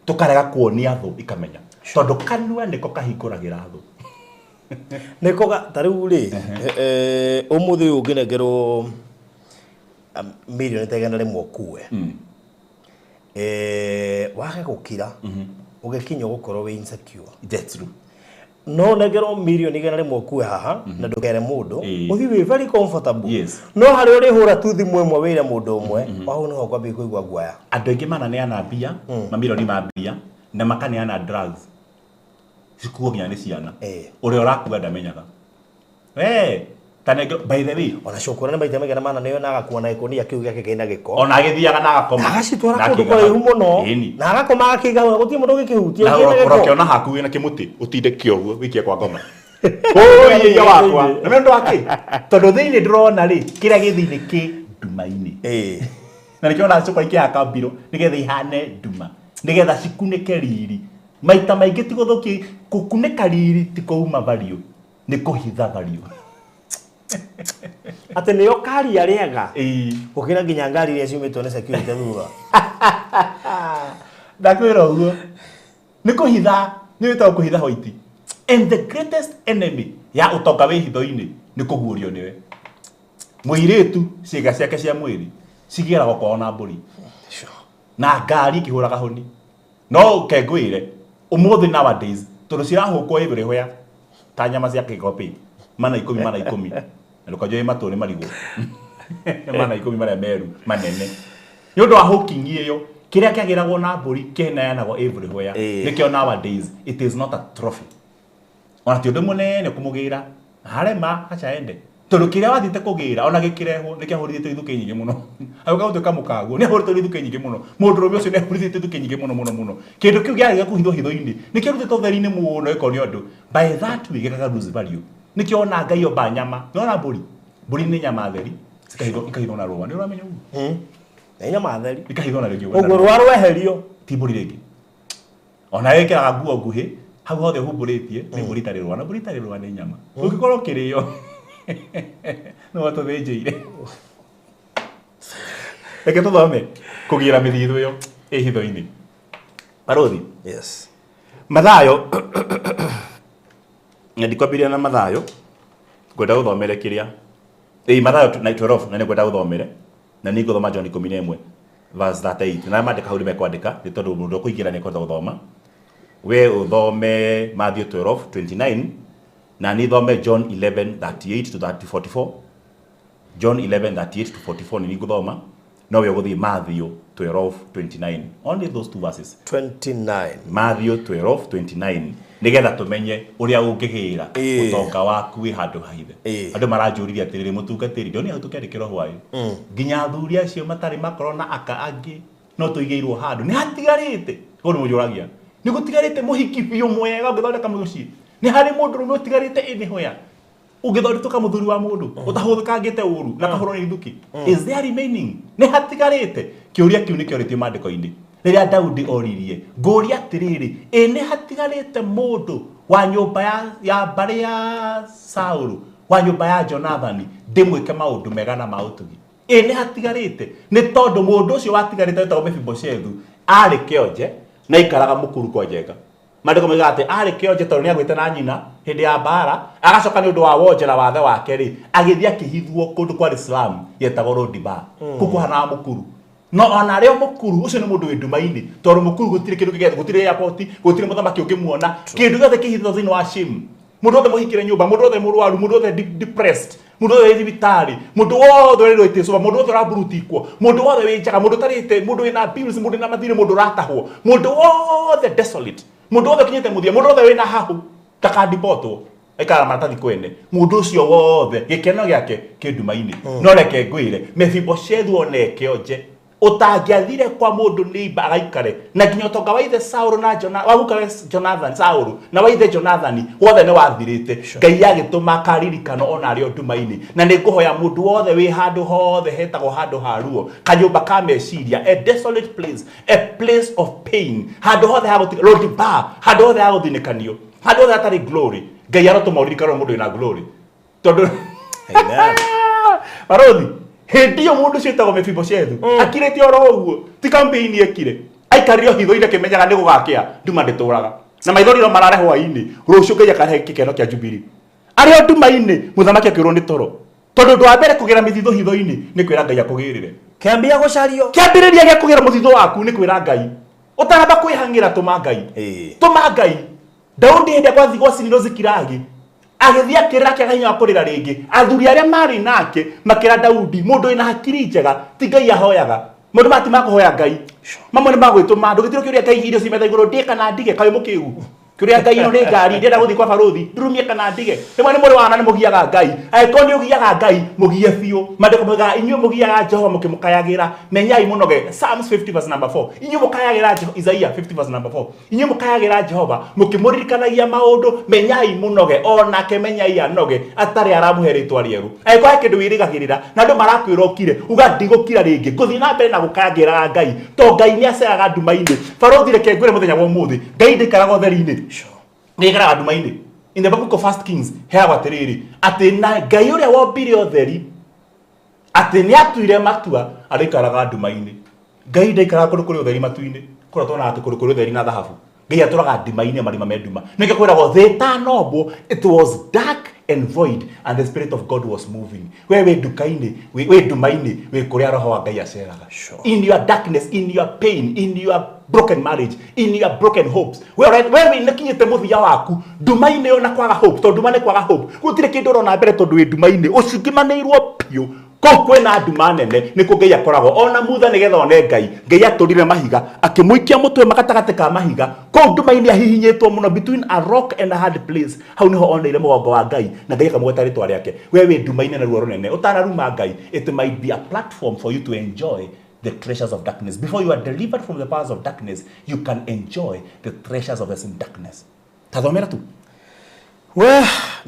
tukarega kuonia thu ikamenya tondu kanua niko kahinguragira thu niko tariu ri umuthi unginegerwo milioni tegana rimwe kuwe wage gukira ugekinya gukorwo we insecure. That's true. No negero milioni igana rimwe kuwe haha na ndukere mundu uthi we very comfortable. Yes. No hari uri hura tuthi mwemwe wira mundu umwe wao no kwambi kuigwa guaya andu aingi mananeana mbia mamilioni ma mbia na makaneana drugs cikuo nginya ni ciana uria urakua ndamenyaga Tanege by the way ona shokora nĩ maita maigana mana nĩyo nagakuona ikonia kiu gĩake kĩna gĩko ona agĩthiaga na agakoma agacitwara kũndũ kũraihu mũno na agakoma agakĩiga gũtirĩ mũndũ ũngĩkĩhutia na ũrokĩona hakuhĩ na kĩmũtĩ ũtindĩke ũguo wikie kwa ngoma ũyĩya wakwa na nĩ ũndũ wa kĩ tondũ thĩinĩ ndĩrona rĩ kĩrĩa gĩthĩ-inĩ kĩ nduma-inĩ na nĩkĩo ona cukari kĩhaka mbiro nĩgetha ihane nduma nĩgetha cikunĩke riri maita maingĩ ti gũthũkia gũkunĩka riri ti kũuma value nĩ kũhitha value ate nĩyo kari arĩaga gũkĩra nginya ngari iria ciumĩtwo nĩ security thutha ndakwĩra ũguo nĩ kũhitha nĩ wĩtagwo kũhitha hoiti and the greatest enemy ya ũtonga wĩ hitho-inĩ nĩ kũguũrio nĩwe mũirĩtu ciĩga ciake cia mwĩrĩ cigĩragwo kwao na mbũri na ngari ikĩhũraga honi no kengwĩre ũmũthĩ nowadays tondũ cirahũkwo everywhere ta nyama cia kĩgopi mana 10 na ndũkanjũĩ matũ nĩ marigũ mana 10 marĩa meru manene nĩ ũndũ wa hooking ĩyo kĩrĩa kĩagĩragwo na mbũri kĩheanagwo everywhere nĩkĩo nowadays it is not a trophy ona ti ũndũ mũnene kũmũgĩra harema acha ende tondũ kĩrĩa wathiĩte kũgĩra ona gĩkĩrehwo nĩ kĩahũrithĩtio ithukĩ nyingĩ mũno agũgatuĩka mũkaguo nĩ ahũrĩtwo ithukĩ nyingĩ mũno mũndũrũme ũcio nĩ ahũrithĩtio ithukĩ nyingĩ mũno kĩndũ kĩu gĩarĩ kũhithwo hitho-inĩ nĩ kĩrutĩtwo ũtheri-inĩ mũno gĩkonio andũ by that way gĩkaga lose value nĩkĩo ona ngai omba nyama nĩona mbũri nĩ nyama theri ikahithwo na rũa nĩ ũramenya ũguo nĩ nyama theri ikahithwo na rĩngĩ ũguo rũa rweherio ti mbũri rĩngĩ ona wĩkĩraga nguo nguhĩ hau hothe humbũrĩtie nĩ mbũri itarĩ rũa na mbũri itarĩ rũa nĩ nyama ũngĩkorwo kĩrĩo no watũthĩnjĩire reke tũthome kũgĩra mĩthithũ ĩyo ĩ hitho-inĩ Barothi yes Mathayo ndikwambĩrĩria na Mathayo ngwenda gũthomere kĩrĩa Mathayo 12 na nĩ ngwenda gũthomere na nĩ ngũthoma John 11 verse 38 na mandĩka hau nĩmekwandĩka nĩ tondũ mũndũ ũkũingĩra nĩ kwenda gũthoma we ũthome Matthew 12:29 na nĩ thome John 11:38 to 44 John 11:38 to 44 nĩ ngũthoma no we ũgũthiĩ Matthew 12:29 only those two verses 29 Matthew 12:29 nigetha tumenye uria ũngĩgĩra ũtonga waku wĩ handũ haithe andũ maranjũririe atĩrĩrĩ mũtungatĩri ndoni hau tũkĩandĩkĩrwo hwaĩ nginya athuri acio matarĩ makorwo na aka angĩ no tũigĩirwo handũ nĩ hatigarĩte ũguo nĩ mũjũragia nĩ gũtigarĩte mũhiki biũ mwega ũngĩthondeka mũciĩ nĩ harĩ mũndũ ũtigarĩte ĩnĩ hoya ũngĩthondeka mũthuri wa mũndũ ũtahũthĩkangĩte ũru na kahũrwo nĩ ithuki is there remaining nĩ hatigarĩte kĩũria kĩu nĩkĩo rĩtio mandĩko-inĩ rĩrĩa Daudi oririe ngũria atĩrĩrĩ nĩ hatigarĩte mũndũ wa nyũmba ya mbarĩ ya Saũlũ wa nyũmba ya Jonathani ndĩmwĩke maũndũ mega na maũtugi nĩ hatigarĩte nĩ tondũ mũndũ ũcio watigarĩte wĩtagwo Mefiboshethu arĩ kĩonje na ikaraga mũkuru kwa njenga mandĩko moigaga atĩ arĩ kĩonje tondũ nĩ agwĩte na nyina hĩndĩ ya mbara agacoka nĩ ũndũ wa wonje na wathe wake rĩ agĩthiĩ akĩhithwo kũndũ kwa Islam yetagwo Lodibar kũkuhana mũkuru no ona rĩo mũkuru ũcio nĩ mũndũ wĩ nduma-inĩ tondũ mũkuru gũtirĩ kĩndũ kĩgethe gũtirĩ airport gũtirĩ mũthamaki ũngĩmuona kĩndũ gĩothe kĩhithwo thĩinĩ wa shame mũndũ wothe mũhikire nyũmba mũndũ wothe mũrwaru mũndũ wothe depressed mũndũ wothe wĩ thibitarĩ mũndũ wothe ũrĩ rwĩtĩcũba mũndũ wothe ũraburutikwo mũndũ wothe wĩ njaga mũndũ ũtarĩte mũndũ wĩna bills mũndũ wĩna mathirĩ mũndũ ũratahwo mũndũ wothe desolate mũndũ wothe ũkinyĩte mũthia mũndũ wothe wĩna hahũ takandibotwo aikara maratathi kwene mũndũ ũcio wothe gĩkeno gĩake kĩ nduma-inĩ no reke ngwĩre Mefiboshethu oneke onje utangĩathire kwa mũndũ nĩimba agaikare na nginya ũtonga wa ithe Saũlũ na waguka Jonathan Saũlũ na wa ithe Jonathani wothe nĩ wathirĩte Ngai agĩtũma akaririkano ona arĩ o nduma-inĩ na nĩ ngũhoya mũndũ wothe wĩ handũ hothe hetagwo handũ ha ruo kanyũmba ka meciria a desolate place a place of pain handũ hothe ha gũtiga Lodibar handũ hothe ha gũthinĩkanio handũ hothe hatarĩ glory Ngai arotũma ũririkano mũndũ wĩna glory tondũ Barothi Hendio mundu cietagwo Mephibosheth akirete oro uguo ti campaign ekire aikario hitho-ine kimenyaga ni gugakia Nduma ndituraga na maithori no marare hwa-ini rucio Ngai akahe kikeno kia Jubilee ari Nduma-ini muthamaki akirwo ni toro tondu ndu wa mbere kugira Mithithu hitho-ini ni kwira Ngai akugirire kiambia gucario kiambiriria gia kugira Mithithu waku ni kwira Ngai utaramba kwihangira tuma Ngai Daudi hende kwa thigwa cinino zikiragi agithia akirira kia hinya akurira ringi athuri aria mari nake makira Daudi mundu ina hakiri njega ti Ngai ahoyaga mundu mati makuhoya Ngai mamwe ni magwituma ndugitiro kiuria Ngai irio cimetha iguru ndika na ndige kawe mukiu kiuria Ngai ino ni ngari ndenda guthi kwa baruthi ndurumie kana ndige rimwe ni muri wana ni mugiaga Ngai aiko ni ugiaga Ngai mugie biu mandiko muga inyu mugiaga Jehova mukimukayagira menyai munoge Psalms 50 verse number 4 inyu mukayagira Isaiah 50 verse number 4 inyu mukayagira Jehova mukimuririkanagia maundu menyai munoge onake menyai anoge atari aramuheritwa rieru aiko akindu wirigagirira na ndu marakwira ukire uga ndigukira ringi kuthi na mbere na gukayagira Ngai to Ngai ni aceraga Nduma-ini baruthi reke ngwire muthenya wa umuthi Ngai ndikaraga utheri-ini nigaraga Nduma-ini in the book of First Kings heagwa atiriri ati na Ngai uria wombire utheri ati ni atuire matua arikaraga Nduma-ini Ngai ndaikaraga kundu kuri utheri matu-ini kura tona ati kundu kuri utheri na thahabu Ngai aturaga Nduma-ini marima me nduma nike kwiragwo thitanobo it was dark and void and the spirit of God was moving we nduka-ini we Nduma-ini we kuria roho wa Ngai aceraga in your darkness in your pain in your broken marriage in your broken hopes we nakinyete muthia waku Nduma-ini yo na kwaga hope to Nduma ni kwaga hope gutire kindu rona mbere tondu we Nduma-ini ucingimanirwo piu kokwe na Nduma nene niko Ngai akoragwo ona mutha nigetha one Ngai aturire mahiga akimuikia mutwe magatagate ka mahiga ko Nduma-ini ahihinyetwo muno between a rock and a hard place hau niho oneire mugongo wa Ngai na Ngai akamweta ritwa riake we Nduma-ini na ruo runene utararuma Ngai it might be a platform for you to enjoy the treasures of darkness. Before you are delivered from the powers of darkness, you can enjoy the treasures of the same darkness. Tathomera tu. We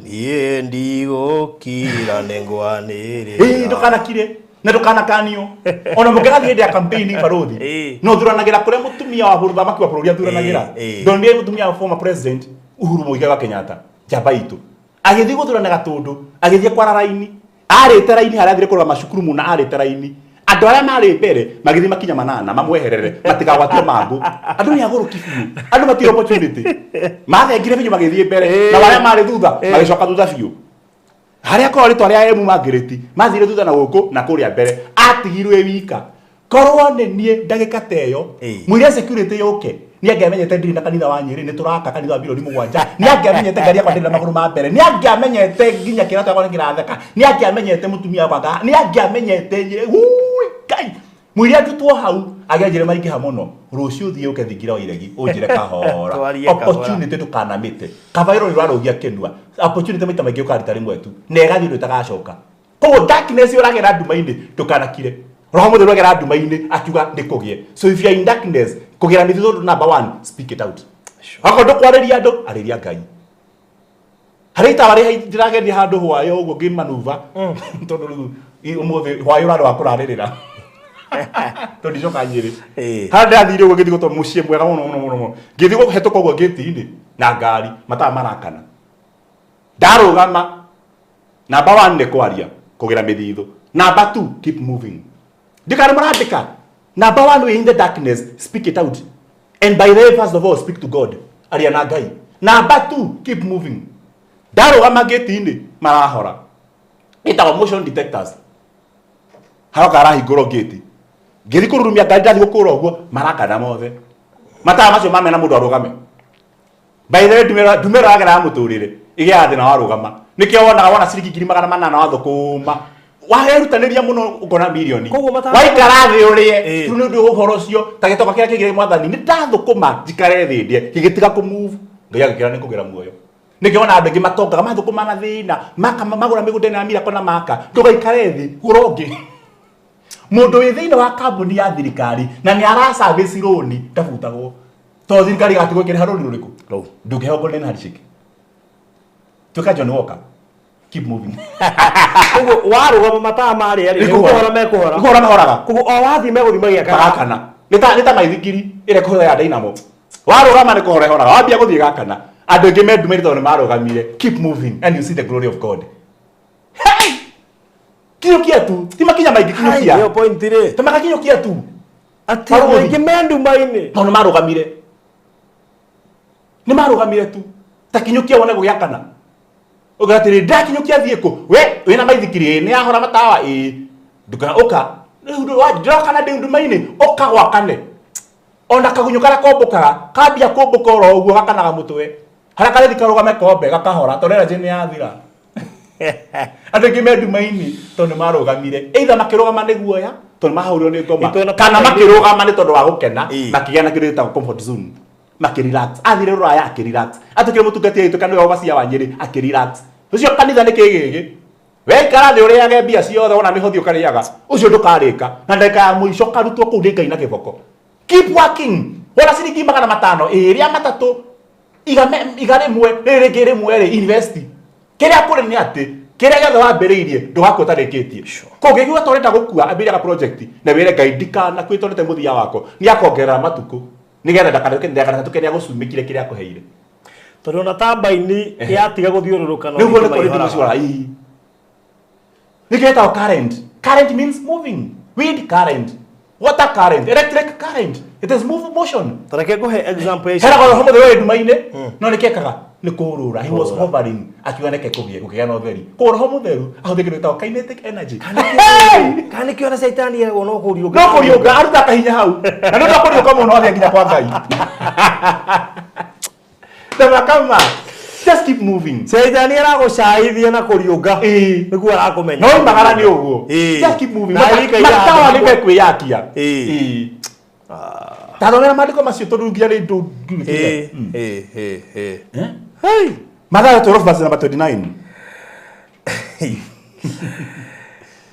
nie ndigukira nengwanire. Ndukana kire. Na ndukana kanio. Ona mugathi hende ya campaign baruthi. No thuranagira kuria mutumia wa buruthamaki wa bururi athuranagira. Ndonire mutumia wa former president Uhuru Muigai wa Kenyatta. Jamba itu. Agithi guthuranaga tundu, agithi kwara raini. Arite raini haria athire kurwa macukuru muna arite raini. Andu aria mari mbere magithi makinya manana mamweherere matigagwatire mangu andu ni aguru kibiu andu matire opportunity mathengire biu magithie mbere na aria mari thutha magicoka thutha biu haria korito aria emu mangiriti mathire thutha na guku na kuria mbere atigirwe wika korwo ni nie ndagika teyo mwire security yoke ni angiamenyete ndiri na kanitha wa Nyeri ni turaka kanitha wa bilioni 7 ni angiamenyete ngari yakwa ndiri na maguru ma mbere ni angiamenyete nginya kiratu yakwa ngiratheka ni angiamenyete mutumia wakwa ni angiamenyete Ngai mwiri atutwo hau agianjire maringi hamuno rucio thie ukethingira iregi unjire kahora opportunity tukanamite kabairo rirarugia kenua opportunity maita maingi ukarita rimwe tu negathi ndu itagacoka koguo darkness uragera Nduma-ini tukanakire roho muthe uragera Nduma-ini akiuga ndikugie so if you are in darkness kugira Mithithu number 1 speak it out akondo kwariria andu ariria Ngai harita bari ndiragethi handu hwayo uguo ngimanuva tondu umuthi hwayo rado akuraririra tondi joka Nyeri handa thire uguo ngithigwo to mucie mwega muno ngithigwo hetuka uguo ngiti-ini na ngari mata marakana ndarugama number 1 ni kwaria kugira Mithithu number 2 keep moving ndikari marandika number 1 we in the darkness speak it out and by the way first of all speak to God aria na Ngai number 2 keep moving ndarugama ngiti-ini marahora itawa motion detectors haroka arahingũrwo ngĩti ngĩthi kũrurumia ngari ndathi gũkũra ũguo marakana mothe matawa macio mamena mũndũ arũgame by the way ndumĩro yagera ya mũtũrĩre ĩgĩaga thĩna wa rũgama nĩkĩo wona ciringi 800 wa thũkũma waherutanĩria mũno ũkona milioni waikara thĩ ũrĩe rĩu nĩ ũndũ ũhoro ũcio ta gĩtoka kĩrĩa kĩgĩrĩ mwathani nĩ ndathũkũma njikare thĩ ndĩe gĩgĩtiga kũmove Ngai agĩkĩra nĩ kũgera muoyo nĩkĩo ona andũ aingĩ matongaga mathũkũma na thĩna magũra mĩgũnda ya mĩrako na maka ndũgaikare thĩ gũra ũngĩ mundu wi thiini wa kambuni ya thirikari na ni ara service loan ndabutagwo to thirikari gatigwikira rũni rũriku ndũngĩheo golden handshake tuka John Walker keep moving ugo warugama mata mari ari kuhora mehoraga kugo o wathi meguthimagia kana nita maithikiri ire kuhora ya dynamo warugama ni kuhora horaga wambia guthii gakana andu aingi mendumirite ni marugamire keep moving and you see the glory of God. Hey! Kinyukia tu. Ti makinya maingi kinyukia. Hiyo point ri. Tamaka kinyukia tu. Ati maingi Nduma-Ini. No marugamire. Ni marugamire tu. Ta kinyukia wona gugiakana. Ugatiri nda kinyukia thieko. We wina maithikiri ni ahora matawa Duka oka. Ndu wa kana Nduma-Ini oka gwakane. Ona kagunyukara kombokaga kambia komboka oro uguo gakanaga mutwe haraka rithi karugame kombe gakahora torera jini yathira ande ngime Nduma-Ini to ni marugamire either makirugama ni guoya to ni mahaurio ni ngoma kana makirugama ni tondu wa gukena makigena kindu ta comfort zone makirelax athire ruraya akirelax atukire mutungati aitu kana yo bacia wa Nyeri akirelax ucio kanitha ni kigigi we kara thi uriage mbia ciothe ona ni hothio kariaga ucio ndukarika na ndeka ya muico karutwo ku ngai na kiboko. Keep working. Wala siringi 500 iria matatu igare mwe riri ngiri mwe ri invest. Kiria kuri ni ati kiria giothe wambiriirie ndugakwo tarikitie. Ko ngigua torenda gukua ambira project na wire ngai ndikana kwitorete muthia wako ni akongerera matuku nigetha ndakana tukenia gucumikire kiria akuheire. Tori ona Nduma-Ini yatiga guthiururuka no. Niguo ni kuri ndumucora ii. Niketa current. Current means moving. Wind current. Water current, electric current. It is motion. Tareke go example Hera ko homo de Nduma-Ini no nekekaga ni kurura. He was hovering akiwaneke kugie kugena utheri. Ko homo theru ahuthikire ta kinetic energy. Kani kiona saitani ya ono kuriuga. No kuriuga aruta kahinya hau. Na no kuriuga muno athia nginya kwa ngai. Kama just keep moving. Saitani ara go shaithia na kuriuga. Niguo arakumenya. No magara ni uguo. Just keep moving. Matawa ni kwĩyakia. Tathomera maandiko macio tondu nginya ri ndu. Hey. Mathayo 12 verse number 29.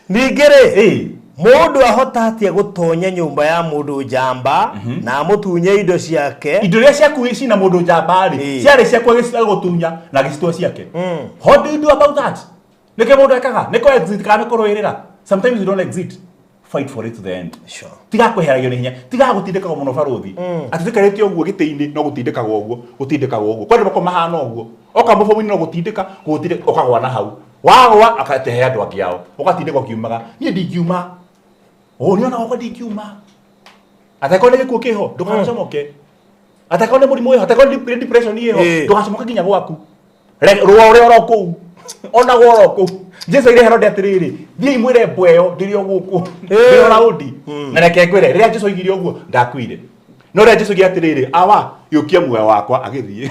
Ningire mundu ahota atia gutonya nyumba ya mundu njamba na mutunye indo ciake. Indo ria ciaku ici na mundu njamba ri ciari ciaku giciga gutunya na gicitwa ciake. What do you do about that? Nike mundu ekaga niko exit kana kuruirira. Sometimes you don't exit. Fight for it to the end. Sure. Tiga kweheragio ni hinya. Tiga gutindikaga muno baruthi. Atikarete oguo gitiini no gutindikaga oguo. Kwani bako mahana oguo. Oka mufomu no gutindika okagwa na hau. Wagwa akatehe andu akiao. Ukatindika kiumaga. Ni ndikiuma. Niona wako ndikiuma. Atakone gikuo kiho ndukacomoke. Atakone murimu iho, atakone depression iho ndukacomoke nginya gwaku. Ruwa uri oro kuu. Ona woro kuu. Jesu ile Herode atiriri thii mwire bweyo ndirio guku ndio raudi na reke kwire ria Jesu igire oguo ndakwire no ria Jesu giatiriri awa yukia muoyo wakwa agithie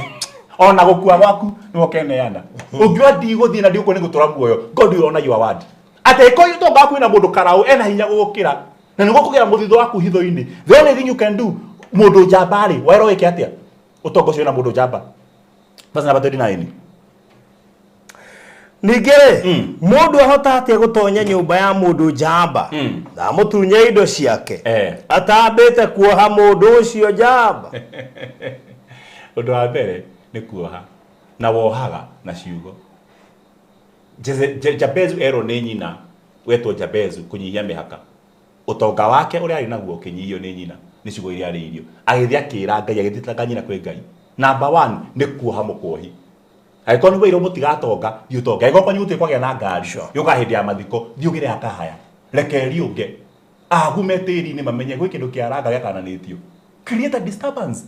ona gukua gwaku ni wokeneana ungiwa ndigũthie na ndigũkwo ni gutura muoyo God will honor your word ate ko yuto ngaku na mundu karau ena hinya gukira na niguo kugira muthitho waku hitho-ini the only thing you can do mundu njambari wairo wike atia utongocio na mundu njamba basi na batodi na ini. Ningire mundu ahota atia gutonya nyumba ya mundu njamba na mutunye indo ciake atambite kuoha mundu ucio njamba. Undu wa mbere ni kuoha na wohaga na ciugo. Jabezu ero ni nyina wetwo Jabezu kunyihia mihaka utonga wake uri ari naguo kinyihio ni nyina ni ciugo iria ari irio agithia kira Ngai agithitanga nyina kwi Ngai. Number 1 ni kuoha mukohi. Aiko ni wiro mutigatonga thiutonga aiko kwanyu utikwagya na ngari yuka hindi ya mathiko thiugire akahaya rekeri unge agume tiri ni mamenye gwi kindu kiaranga giakananitio create a disturbance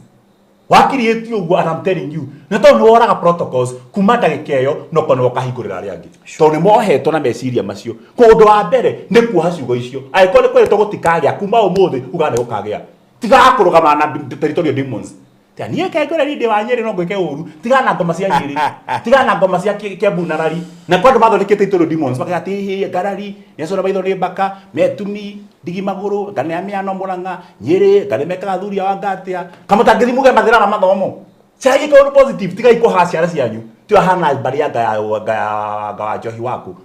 wakirietio uguo and I'm telling you na to ni woraga protocols kuma ndagikeyo no kono wakahingurira ari angi to ni mohetwo na meciria macio kundu wa mbere ni kuoha ciugo icio aiko ni kweretwo gutikagya kuma umuthi ugane gukagya tiga kurugama na territorial demons. Tania kegora rinde wa Nyeri no gwike uru tigana ngoma cia Nyeri tigana ngoma cia Kiambu na Rari na kwandu mathondekete itoro demons makati hi garari yacora baitho ni mbaka metumi ndigi maguru ngane ya miano Murang'a Nyeri ngane mekaga thuria wa Ngatia kamutangithi muge mathira na mathomo chagi ko positive tiga iko haciara cianyu ti hana bari ya ga johi waku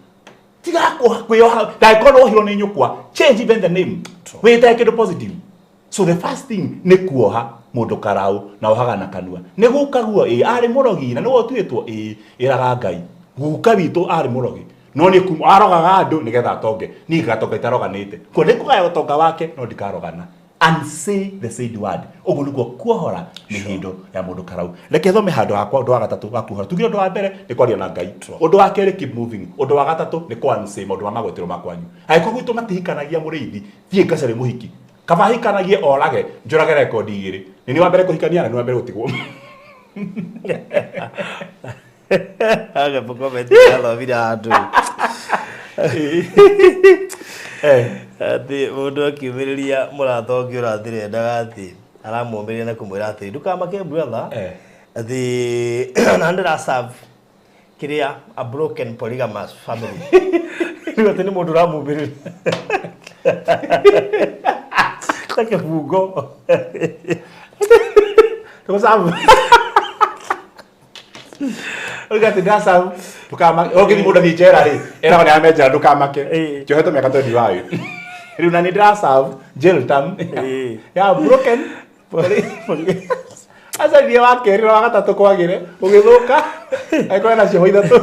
tiga kwiyo dai kono hiro ni nyukwa change even the name we take it positive. So the first thing ni kuoha mundu karau na ohaga na kanua ni gukaguo ari murogi na niwo tuitwo iraga Ngai guka witu ari murogi no ni arogaga andu nigetha atonge ni gatonga itaroganite ko ni kugaya utonga wake no ndikarogana and say the said word. Ogo niguo kuohora ni hindo ya mundu karau. Reke thome handu hakwa undu wa gatatu wa kuohora. Tugire undu wa mbere ni kwaria na Ngai. Undu wa keri keep moving. Undu wa gatatu ni kwa say mundu wa magwetero makwanyu. Aiko gwitu matihikanagia Muriithi. Thie ngacare muhiki. Kaba hikanagie orage njurage record igiri. Ni wa mbere kuhikania na ni wa mbere gutigwo. Aga poko metia la vida atu. Ati mundu akiumiriria muratongi urathire ndagati aramwomberia na kumwira ati ndukamake brother ati na ndira serve kiria a broken polygamous family ndio tani mundu ramwomberia take fugo tukasabu Ugati ndasa tukama ogithi mundu thichera ri era bana ameja ndukamake joheto miaka 20 wayo riu na ni ndasa jail term ya broken asa dia wakeri wa gatatu kwagire ugithuka aikoena cio ithatu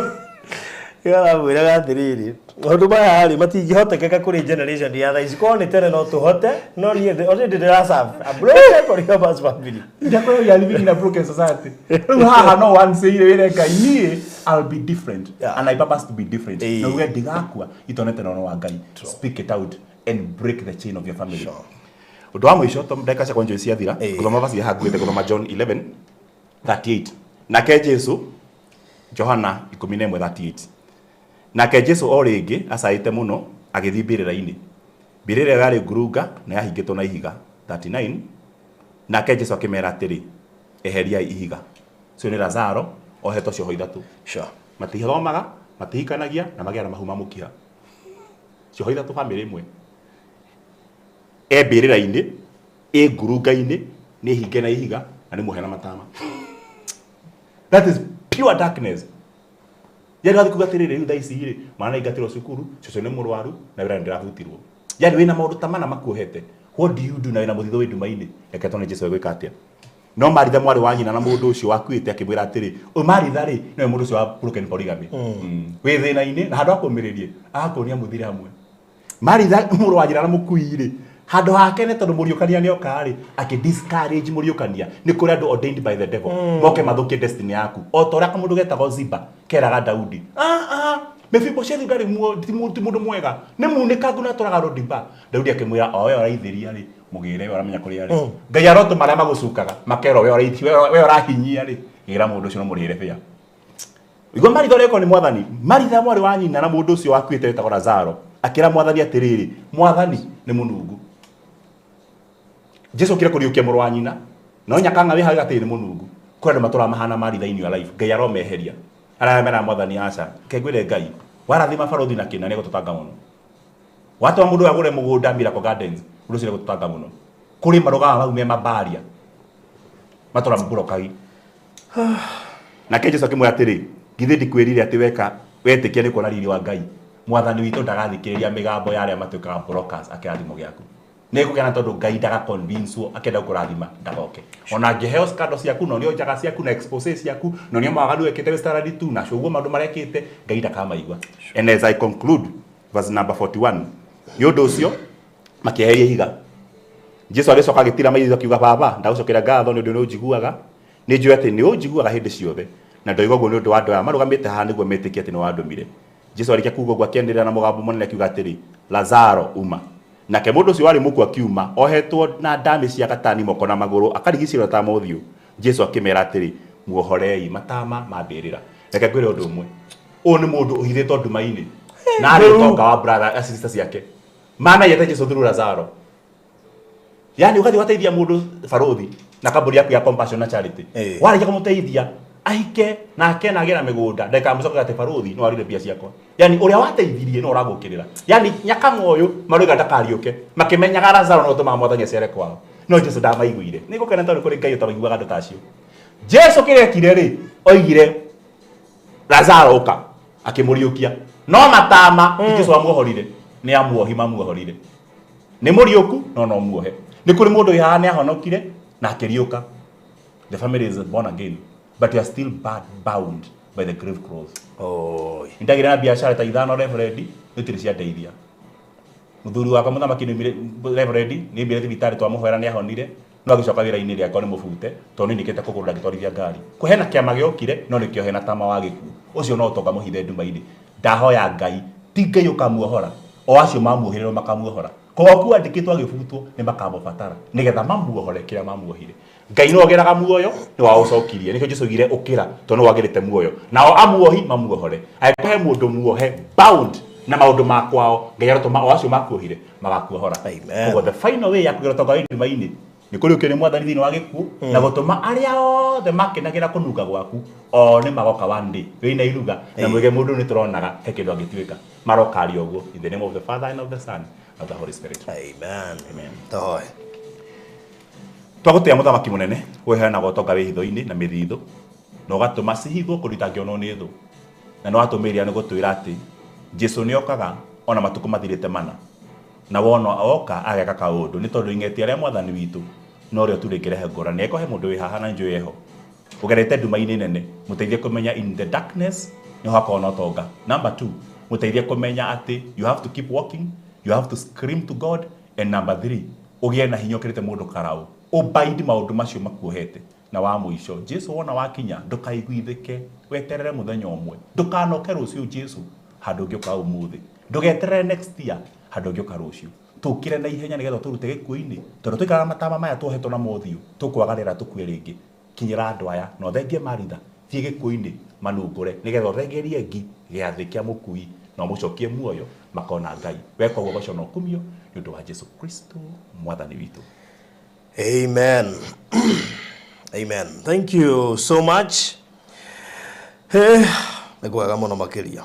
ya mwira gathiriri undu baya hari matingihoteka kuri generation ya thaici ko ni tene no tuhote no ni already ndasa a broken polygamous family ndako ya living in a broken society ha no one say ile Ngai I'll be different and I purpose to be different no we digakua itonete no wa Ngai speak it out and break the chain of your family undu wa mwisho to ndeka cia kwanjo cia thira kuthoma basi hakuite kuthoma John 11:38 nake Jesu Johana 11:38 nake Jesu o ringi acaite muno agithi mbirira-ini mbirira yari ngurunga na yahingitwo na ihiga 39 nake Jesu akimera atiri eheria ihiga cio ni Lazaro ohetwo cioho ithatu matithomaga matihikanagia na magiana mahuma mukiha cioho ithatu family imwe mbirira-ini ngurunga-ini ni hinge na ihiga na ni muhena matama. That is pure darkness. Yani wathi kugatirire yu thaisi ri mana ingatiro cukuru coco ni murwaru na wira ndirahutirwo. Yani wina maundu tamana makuhete. What do you do na wina muthitho wi Nduma-Ini? Reke tone Jesu gwika atia. No Maritha mwari wa nyina na mundu ucio wakuite akimwira atiri o Maritha ri no mundu ucio wa broken polygamy. Wi thina-ini na handu akumiririe akonia muthire hamwe. Maritha muru wa nyina na mukuire handu hake ne tondu muriukania ni okari aki discourage muriukania ni kuri andu ordained by the devil moke mathukie destiny yaku o tora ka mundu getago Ziba keraga Daudi Mephibosheth ngari mundu mwega ni munika nguna toraga Rodiba Daudi akimwira o we oraithiria ri mugire we oramenya kuri ari Ngai arotu maria magucukaga makero we oraithi we orahinyia ri gira mundu ucio no murire bia igwa Maritha reko ni mwathani Maritha mwari wa nyina na mundu ucio wakuite wetagwo Lazaro akira mwathani atiriri mwathani ni munungu Jesu kire kuriukia muru wa nyina no nyakanga wi hagati ni munungu kuri matura mahana Maritha in your life Ngai aromeheria aramera mwathani aca kegwire Ngai warathima barothi na kina ni gututanga muno watu wa mundu agure mugunda Miracle Gardens mundu cire gututanga muno kuri maroga mau me mabaria matura mburokai na Jesu akimwe atiri githi ndikwirire ati weka wetikia ni kuona riri wa Ngai mwathani witu ndagathikiriria migambo ya aria matuikaga brokers akirathimo giaku ni kugena tondu Ngai ndaga convince akenda kurathima ndagoke ona ngeheo scandal ciaku no nio njaga ciaku na expose ciaku no nio maganu ekete westaradi tu na shoguo mandu marekite Ngai ndakamaigua and as I conclude verse number 41 yodo ucio makieheria higa Jesu alicoka agitira maitho akiuga baba ndagucokera ngatho ni undu ni unjiguaga ni njue ati ni unjiguaga hindi ciothe na ndoiga guo ni undu wa andu aya marugamite haha niguo metikie ati ni wandumire Jesu alikia kuuga gwa kiendelea na mugambo munene akiuga atiri Lazaro uma nake mundu ucio wari muku akiuma ohetwo na ndami cia gatani moko na maguru akarigicirwo ta mothiu Jesu akimera atiri muohorei matama mambirira reke ngwire undu umwe u ni mundu uhithitwo Nduma-Ini na ari tonga wa brother sister ciake mana yete Jesu through Lazaro yani ugathi wateithia mundu barothi na kamburi yaku ya compassion na charity wari kumuteithia ahike na akena agira migunda ndeka mucoka ati barothi no arire bia ciakwa yani uria wateithirie no uragukirira yani nyakanga uyu maruga ndakariuke makimenyaga Lazaro no tuma mwathanya cere kwao no Jesu ndamaiguire niko kana tondu kuri Ngai utaiguaga andu tacio Jesu kirekire ri oigire Lazaro uka akimuriukia no matama Jesu amuohorire ni amuohi mamuohorire ni muriuku no muohe ni kuri mundu ihane ahonokire na akiriuka the family is born again but you are still bound by the grave cross. Oh, indagira biashara ta ithano referendi nitiri cia ndeithia muthuri wakwa muthamaki ni reverend ni mbire thibitari twamuhwera ni ahonire no agicoka wira-ini riakwa ni mubute tondu nikite kugurura ngitwarithia ngari kuhena kiama giokire no nikio hena tama wa gikuo ucio no toka muhithe Nduma-Ini ndahoya Ngai ti Ngai ukamuohora o acio mamuohire makamuohora koguo andikitwo agibutwo ni makamubatara nigetha mamuohore kiria mamuohire Ngai no ogeraga muoyo ni wa ucokirie nikio Jesu gire ukira tondu wagirite muoyo nao amuohi mamuohore aikohe mundu muohe bound na maundu makwao Ngai arotoma o acio makuohire magakuohora koguo the final way ya kugira toka Nduma-Ini ni kuri ukiri mwathani thini wa gikuo na gutuma aria othe makenagira kununga gwaku o ni magoka one day wina iruga na mwige mundu ni turonaga he kindu angituika marokari oguo in the name of the Father and of the Son of the Holy Spirit. Amen. Amen. Toy. Twagutia muthamaki munene weheana gotonga wi hitho-ini na Mithithu no gatuma cihithwo kuritangiono ni thu na no atumiria ni gutwira ati Jesu ni okaga ona matuku mathirite mana na wono oka ageka kaundu ni tondu ingeti aria mwathani witu no rio turingirehe ngorani ekohe mundu wi haha na njui eho ugerete Nduma-Ini nene muteithie kumenya in the darkness ni hakona tonga. Number 2 muteithie kumenya ati you have to keep walking, you have to scream to God, and number 3 ugie na hinya ukirite mundu karau ubaidi maundu macio makuohete na wa muico Jesu wona wakinya ndukaiguithike weterere muthenya umwe ndukanoke rucio Jesu handu ngioka umuthi ndugeterere next year handu ngioka rucio tukire na ihenya nigetha turute gikuo-ini tondu twikara matama maya tuhetwo na mothiu tukwagarira tukue ringi kinyira andu aya no thengie Maritha thie gikuo-ini manungure nigetha uthengerie ngi giathi kia mukui no mucokie muoyo makona Ngai weka uguo goco no kumio ni undu wa Jesu Kristo mwathani witu. Amen. Amen. Thank you so much. Nikuwega muno makiria.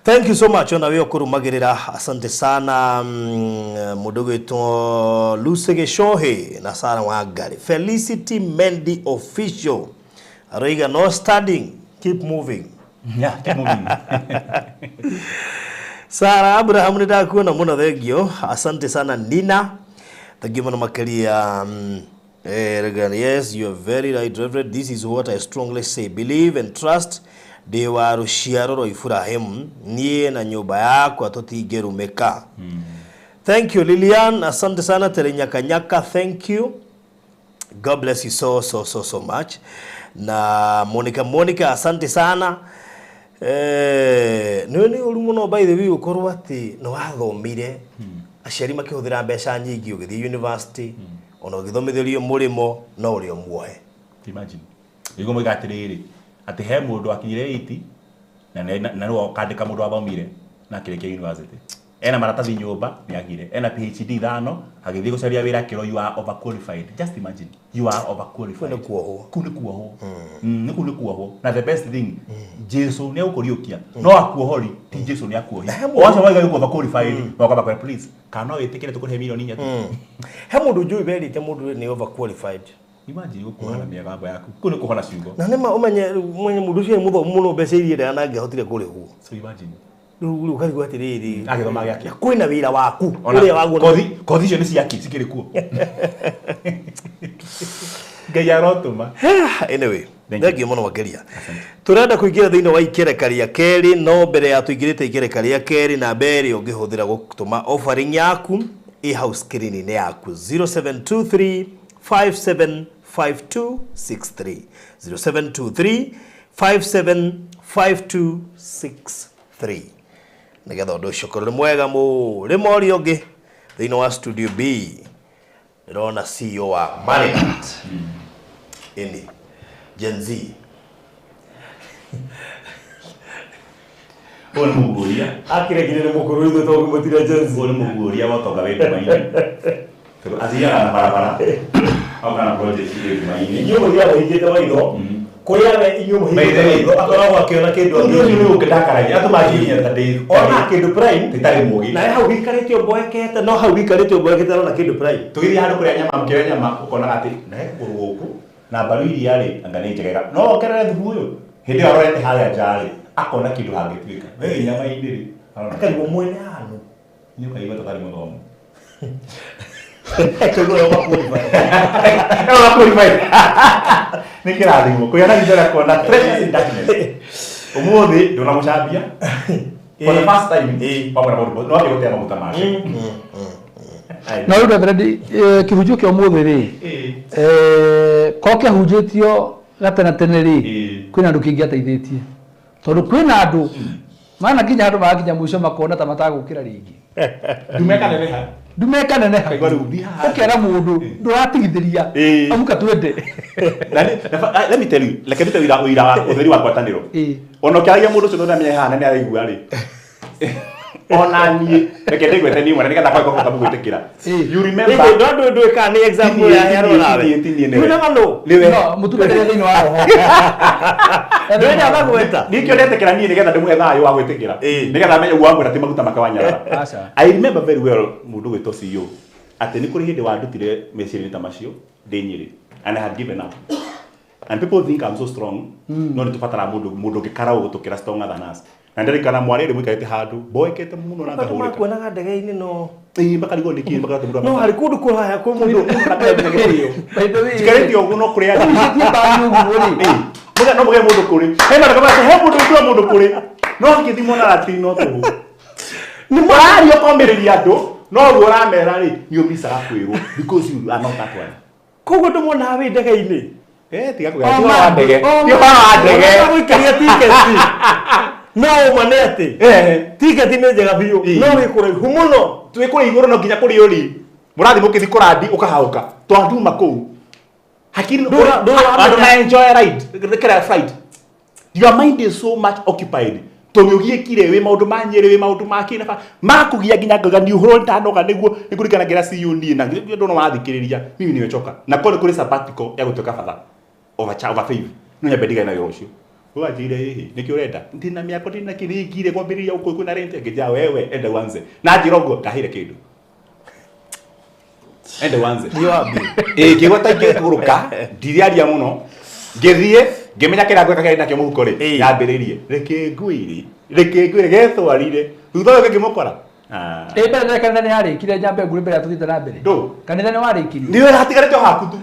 Thank you so much ona wio kurumagirira asante sana mudogo ito Lusege Shohe na Sara Wangari Felicity Mendy official Ariga no studying keep moving. Yeah, keep moving. Sara Abraham nitakuona muno thegio asante sana Nina thank you muno makiria yes you are very right Reverend, this is what I strongly say, believe and trust de wa ruciaro ro Ibrahim nie na nyumba yako atotigerumeka. Thank you Lilian asante sana Terenyakanyaka thank you, God bless you so much. Na Monica asante sana nini urumuno by the way ukorwa ati no wathomire aciari makihuthira mbeca nyingi ugithi university ona ugithomithirio murimo no uri muohe. Imagine igo mwigatiriri ati he mundu akinyire 80 na no kandika mundu athomire na kireke university ena maratathi nyumba ni agire ena PhD thano agithii gucaria wira kiro you are overqualified. Just imagine you are overqualified. Kuni kuoho ni kuoho na the best thing Jesu ne ukuriukia no akuohori ti Jesu ne akuohi wacha waiga yuko overqualified wakaba kwa please kana wetekere tukure milioni nya he mundu njui beri te mundu ni overqualified. Imagine ukuhana miaka yaku kuni kuhona ciugo na nema umenye mundu cio mutho muno beceirie da na ngehotire kurihwo. So imagine Ru kari atiriri agithoma gyake kwina wira waku uria waguo kothi cio ni ciaki cikiri kuo Ngai arotuma. Anyway thank you muno makiria turenda kuingira thiini wa ikereka ria keri no mbere ya tuingirite ikereka ria keri na mbere ungihuthira gutuma offering yaku i house screen ni yaku 0723 575263 0723 575263 nigetha undu ucio korwo mwega muri mori ungi thiini wa studio B ndona CEO wa Management ini Gen Z Ona muguria akiregire mukuru ithu to ngumutira Gen Z ona muguria watonga wetu maini to azia na barabara au kana project ile maini nyo muria waigite maitho kuria we inyo muhite maitho akoragwo akiona kindu ni ukidakaragia atumajinya tadi ona kindu prime titari mugi na hau gikarite oboekete no hau gikarite oboekete na kindu prime tugithi handu kuria nyama mkire nyama ukona ati na kuruguku na baru iria ri anga ni njegega no okerere thubu uyu hindi arorete haria njari akona kindu hangituika we nyama indiri akaibo mwene hanu ni ukaiba tokari muthomo Kagoro wakulifa. Nikirathimo kuyana njera kona treasures in darkness. Umuthi ndona mucambia for the first time pamwe na mundu no ati gutema mutamashi na uyu reverend kihunjio kio muthi ri ko kihunjitio gatena tene ri kwina andu kingi ateithitie tondu kwina andu mana kinya andu maginya mwisho makona ta matagukira ringi ndumeka neneha ukera mundu nduratigithiria amuka twende. Let me tell you, like me tell you uira wa utheri wa kwataniro ono kiragia mundu ucio ndamenya hana ni araigua ri ona ni reke ndigwete ni mwana nigetha kwa kwa gwitikira you remember ndo ka ni example ya yaro nawe you never know no mutukaria thini wa roho ndio abagweta nikio ndetekera ni nigetha ndimuhe thayo wa gwitikira nigetha menye guamwe na timaguta makawanyara. I remember very well mundu gwito CEO ati ni kuri hindi wandutire meciria ta macio ndi Nyeri and I had given up and people think I'm so strong no ni tufatara mundu gikara gutukira stronger than us na ndirikana mwari ri muikaite handu boekete muno na ndahurika kuonaga ndege-ini no makarigo ndiki makaratumura no hari kundu kuraya kwa mundu by the way tikareti ogu no kuri ari muga no muge mundu kuri hema ndakaba he mundu kuri no ngithimo na ratiri no tu ni mwari okomereria andu no ru uramera ri ni umbisaga kwirwo because you are not that one kogo ndumona we ndege-ini tiga kuga ti wa ndege ti wa ndege gwikaria tiketi no manete tiketi ni njega biu no wikure humuno twikure iguru no nginya kuri uri murathi mukithi kurandi ukahauka twanduma ku hakiri do na enjoy ride the flight your mind is so much occupied tonyogie kire we maundu ma Nyeri we maundu ma kina makugia nginya ngaga ni uhoro ntanoga niguo ngurikana ngira CEO ni na ndo no wathikiriria mimi nimechoka na kuri sabbatical ya gutoka father over 5 no nyabediga na yorosho wajire hihi niki urenda ndina miako ndina kiringire kwambiria uko kuna rente ngija wewe ende wanze na jirogo ndahire kindu ende wanze ndio abi kigota ngikuruka ndiriaria muno ngithie ngimenya kira gweka kenda kyo muhuko ri yambiririe reke ngwire gethwarire thutha wake ngimukora bere kanitha ni arikire njambe ngure mbere atuthite na mbere kanitha ni warikirie ni we hatigarete haku tu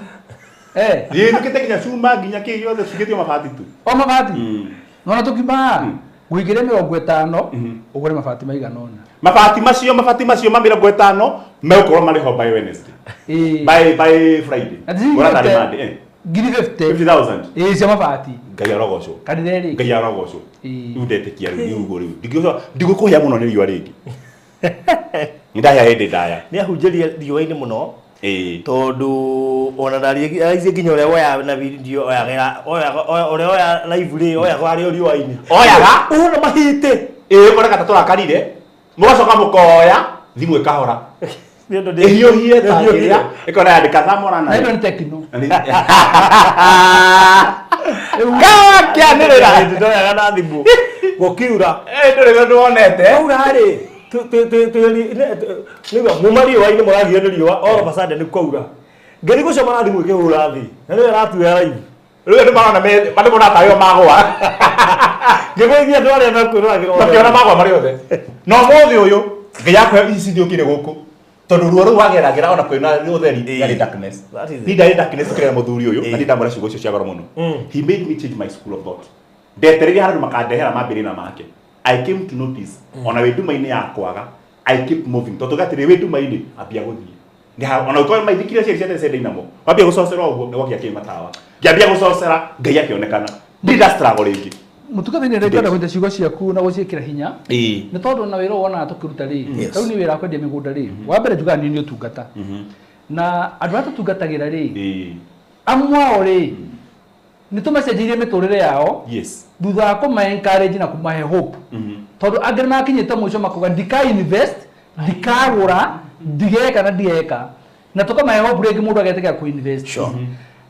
nukite kinya cuma nginya ki yothe cigitio mabati tu o mabati nona tukima gwigire 50 ugure mabati maiganona mabati macio ma 50 megukorwo mari ho by Wednesday by Friday ora tari Monday giri 50,000 cia mabati ngayarogocwo kanitheri ngayarogocwo ndetekia riu ugo riu ndigikuhia muno ni riu arigi ndaya hende ndaya ni ahunjiria riu-ini muno tondu ona ndari aizie nginya uria woya na video oya live ri oya gwari riu-ini oyaga una mahite ona gata turakarire mugacoka mukoya thimu ikahora hiyo hiyo tagiria ikona andika thamora na ino ni tekno kawa kianirira ndoyaga na thimu gokiura ndore ndonete aura ri nigo mumari wa-ini muragio ni riua all of a sudden ni kwaura ngeri gucoma na thimu ikihura thi na niwe ratuya live riu ndu marona mari munatayo magwa ngegwithia ndu aria nakwiragirwo makiona magwa mari othe no muthi uyu ngiyakwe ici ndiukire guku tondu ruo ru wageragira ona kwina utheri yari darkness ni ndari darkness kire muthuri uyu na ndamura ciugo cio ciagoro muno he made me change my school of thought ndetereria handu makandehera mambirina make I came to notice ona we Nduma-Ini yakwaga I keep moving tondu gatire we Nduma-Ini ambia guthie nga ona uko maithikire cia cia cende inamo ambia gucocera uguo ngwakia kimatawa ngambia gucocera ngai akionekana ndida struggle ringi mutukathini ndenda kwenda ciugo ciaku na guciikira hinya ni tondu na wira wona tukiruta ri tau ni wira kwendia migunda ri wa mbere juga ni utungata na andu atutungatagira ri amwao ri ni tumacenjirie miturire yao thutha wa kuma encourage na kumahe hope tondu angĩ makinyĩte mũico makuga ndika invest ndikagũra ndigeka na ndieka na tukamahe hope rĩngĩ mũndũ agetekera ku invest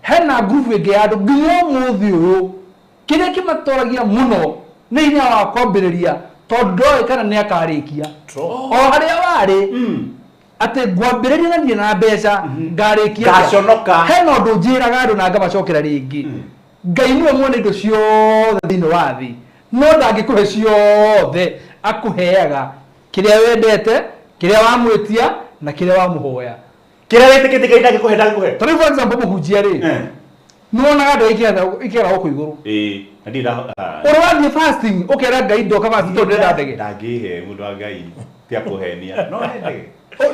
hena group ĩngĩ ya andũ nginya ũmũthĩ ũyũ kĩrĩa kĩmatoragia mũno nĩ hinya wa kwambĩrĩria tondu ndoĩ kana nĩ akarĩkia o harĩa warĩ atĩ ngwambĩrĩria na niĩ na mbeca ngarĩkia hena ũndũ njĩraga andũ na ngamacokera rĩngĩ Ngai niwe mwene indo ciothe thĩinĩ wa thĩ no ndangĩkũhe ciothe akũheaga kĩrĩa wendete kĩrĩa wamwĩtia na kĩrĩa wamũhoya kĩrĩa wĩtĩkĩtie Ngai ndangĩkũhe tondũ for example mũhunjia rĩ nona ndo ikera huko iguru ndira uri wathi fasting ukera ngai ndoka fast to ndenda ndege ndagihe mundu wa ngai tia kuhenia no ndege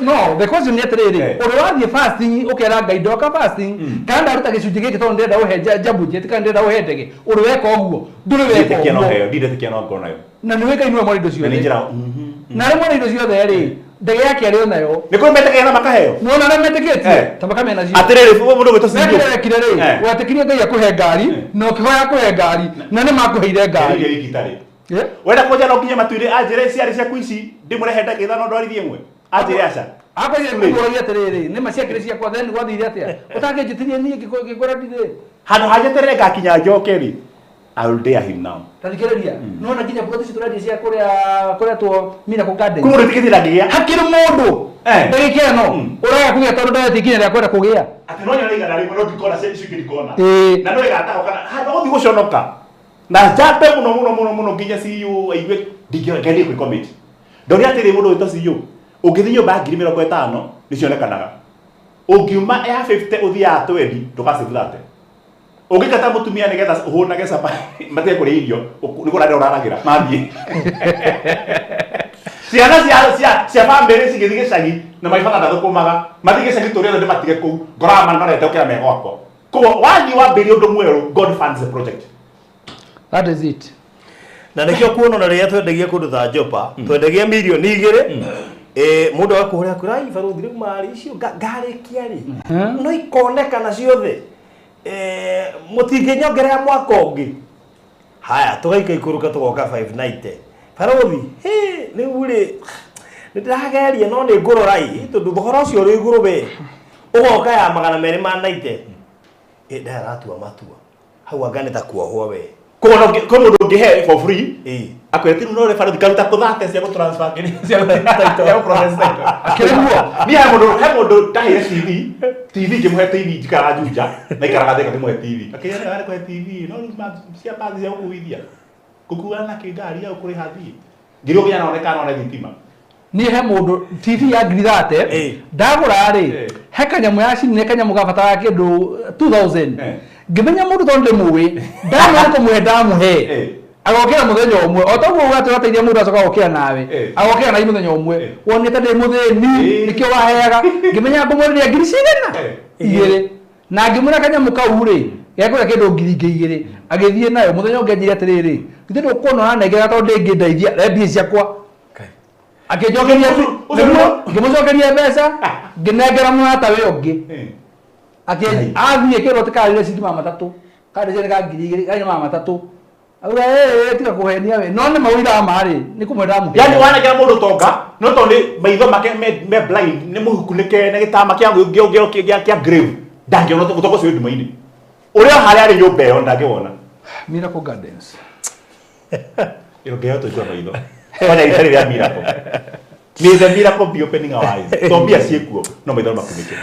no the question yet riri uri wathi fasting ukera ngai ndoka fasting kandi aruta gicunji giki to ndenda uhe budget kandi ndenda uhe ndege uri weka uguo nduri weka uguo ndire tikia no ngona yo na ni weka inwe mori ndo ciothe ni njira na ri mori ndo ciothe ri ndege yake ari onayo ni ko meteke na makaheo no na meteketie tabaka mena cio atiriri mundu gwito cio ndekire ri watekirie ngai akuhe ngari no kihoya kuhe ngari na ni makuheire ngari iri gitari wenda koja no kinya matuire ajire ciari cia kuici ndimurehe ndake thano ndwarithie mwe ajire aca akoye kuoria atiriri ni maciakire cia kwa theni gwathire atia utangejitirie nie gikora ndire handu hajeterere gakinya njokeri I will dare him now. Tadikiriria. No na kinya bugati cituradi cia kuria to mina ku garden. Kumuri tikithira ngiya. Hakiri mundu. Ndagikira no. Uraga kugia tondu ndati kinya ria kwenda kugia. Ati no nyara igana rimwe no dikona cio ngirikona. Na no igataho kana ha no thi guconoka. Na jape muno nginya CEO aigwe ndingirageni ku commit. Ndori atiri mundu wito CEO. Ungithio nyumba 50,000 ni cionekanaga. Ungiuma ya 50 uthia 20 ndukasibu thate. Ugikata mutumia nigetha uhunage sapa mate kuri irio ni kurada uraragira mathie cia family cigithige gicagi na maifata ndathukumaga mathige gicagi turi othe matige kuu ngorama marete ukira mega wako koguo wathi wambiri undu mweru God funds the project. That is it. Na nikio kuona na ria twendegie kundu tha Jopa twendegie milioni 2 mundu akuhuria kurai baruthire mari icio ngarikia ri no ikoneka na ciothe mutinginyongerera mwaka ungi haya tugaika ikuruka tugoka 590 barothi ni uri ndirageria no ni ngoro rai tondu thogora ucio uri iguru be ugoka ya 290 ndaratua matua hau anga nita kuohwo we ko mundu ungihe for free akwetiru no re barothi karuta kuthate cia gutransfer kini cia process kiriguo ni he mundu tahire TV kimuhe TV jikara juja na ikaraga theka kimuhe TV akiyana gari kwa TV no cia baadhi cia kuwithia kukuana kigari au kuri hathi ngiro gya naonekana ona thitima ni he mundu TV ya ngirithate ndagura ri he kanyamu ya cini ne kanyamu gabatara kindu 2000 ngimenya mundu tonde muwi ndamwe ko mwenda muhe agokera muthenya umwe otaguo ugateithia mundu acoka gokera nawe agokera na muthenya umwe wonete ndi mutheni nikio waheaga ngimenya ngumuriria ngiri cigana igiri na ngimura kanyamu kau ri gekora kindu ngiri 2 agithie nayo muthenya ungenjire atiriri ngithe ukona nanegera tondu ngindeithia rebia ciakwa akijokeria ngimucokeria mbeca nginengera mwata we ungi athie kiro tikarire citima matatu kandi cene ka ngiri 2 kandi matatu aura tiga kuhenia we no ni mawira mari ni kumwenda mu yani wana kira mundu tonga no tondu maitho make me blind ni muhukunike na gitama kia ngio kia grave ndangiona toko cio Nduma-Ini uria hari ari nyumba yo ndangiona Miracle Gardens irogeo to jua maitho ona itari ya miracle ni the miracle be opening our eyes tombia ciekuo no maitho makunike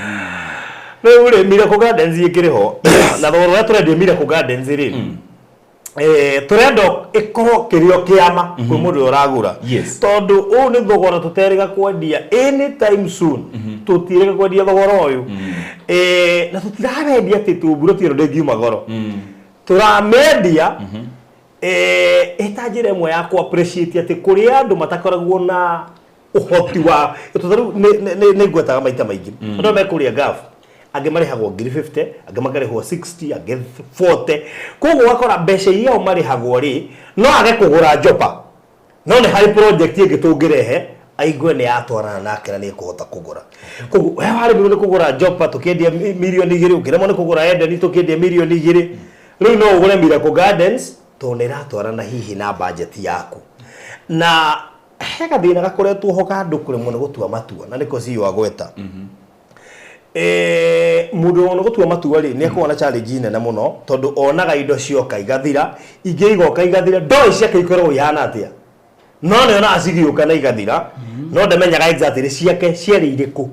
no uri Miracle Gardens ikiriho na thogora wa turendia Miracle Gardens ri turendo ikorwo kirio kiama kwi mundu uragura tondu u ni thogora tuteriga kwendia anytime soon tutiriga kwendia thogora uyu na tutirabendia ati tuburo tiro ndengiuma goro turamendia itajire mwe ya ku appreciate ati kuri andu matakoragwo na uhoti wa tutharu ne gwetaga maita maingi ndo mekuria gafu age marihagwo 50 age makarihwo 60 age 40 koguo wakora mbeca iria marihagwo ri no age kugura Jopa no ni high project ingi tungirehe aigwe ni atwarana nake na ni kuhota kugura koguo we wari ni kugura Jopa tukiendia milioni 2 ukiremo ni kugura Eden tukiendia milioni 2 riu no ugure Miracle Gardens tonera atwarana hihi na budget yaku na heka thina gakoretwo ho kandu kure muno gutua matua na niko CEO agweta mundu ono gutua matua ri ni akuona challenge nene muno tondu onaga indo cioka igathira ingi igoka igathira ndoi ciake ikorwo ihana atia no ne ona acigiuka na igathira no ndamenyaga exactly ciake ciari iriku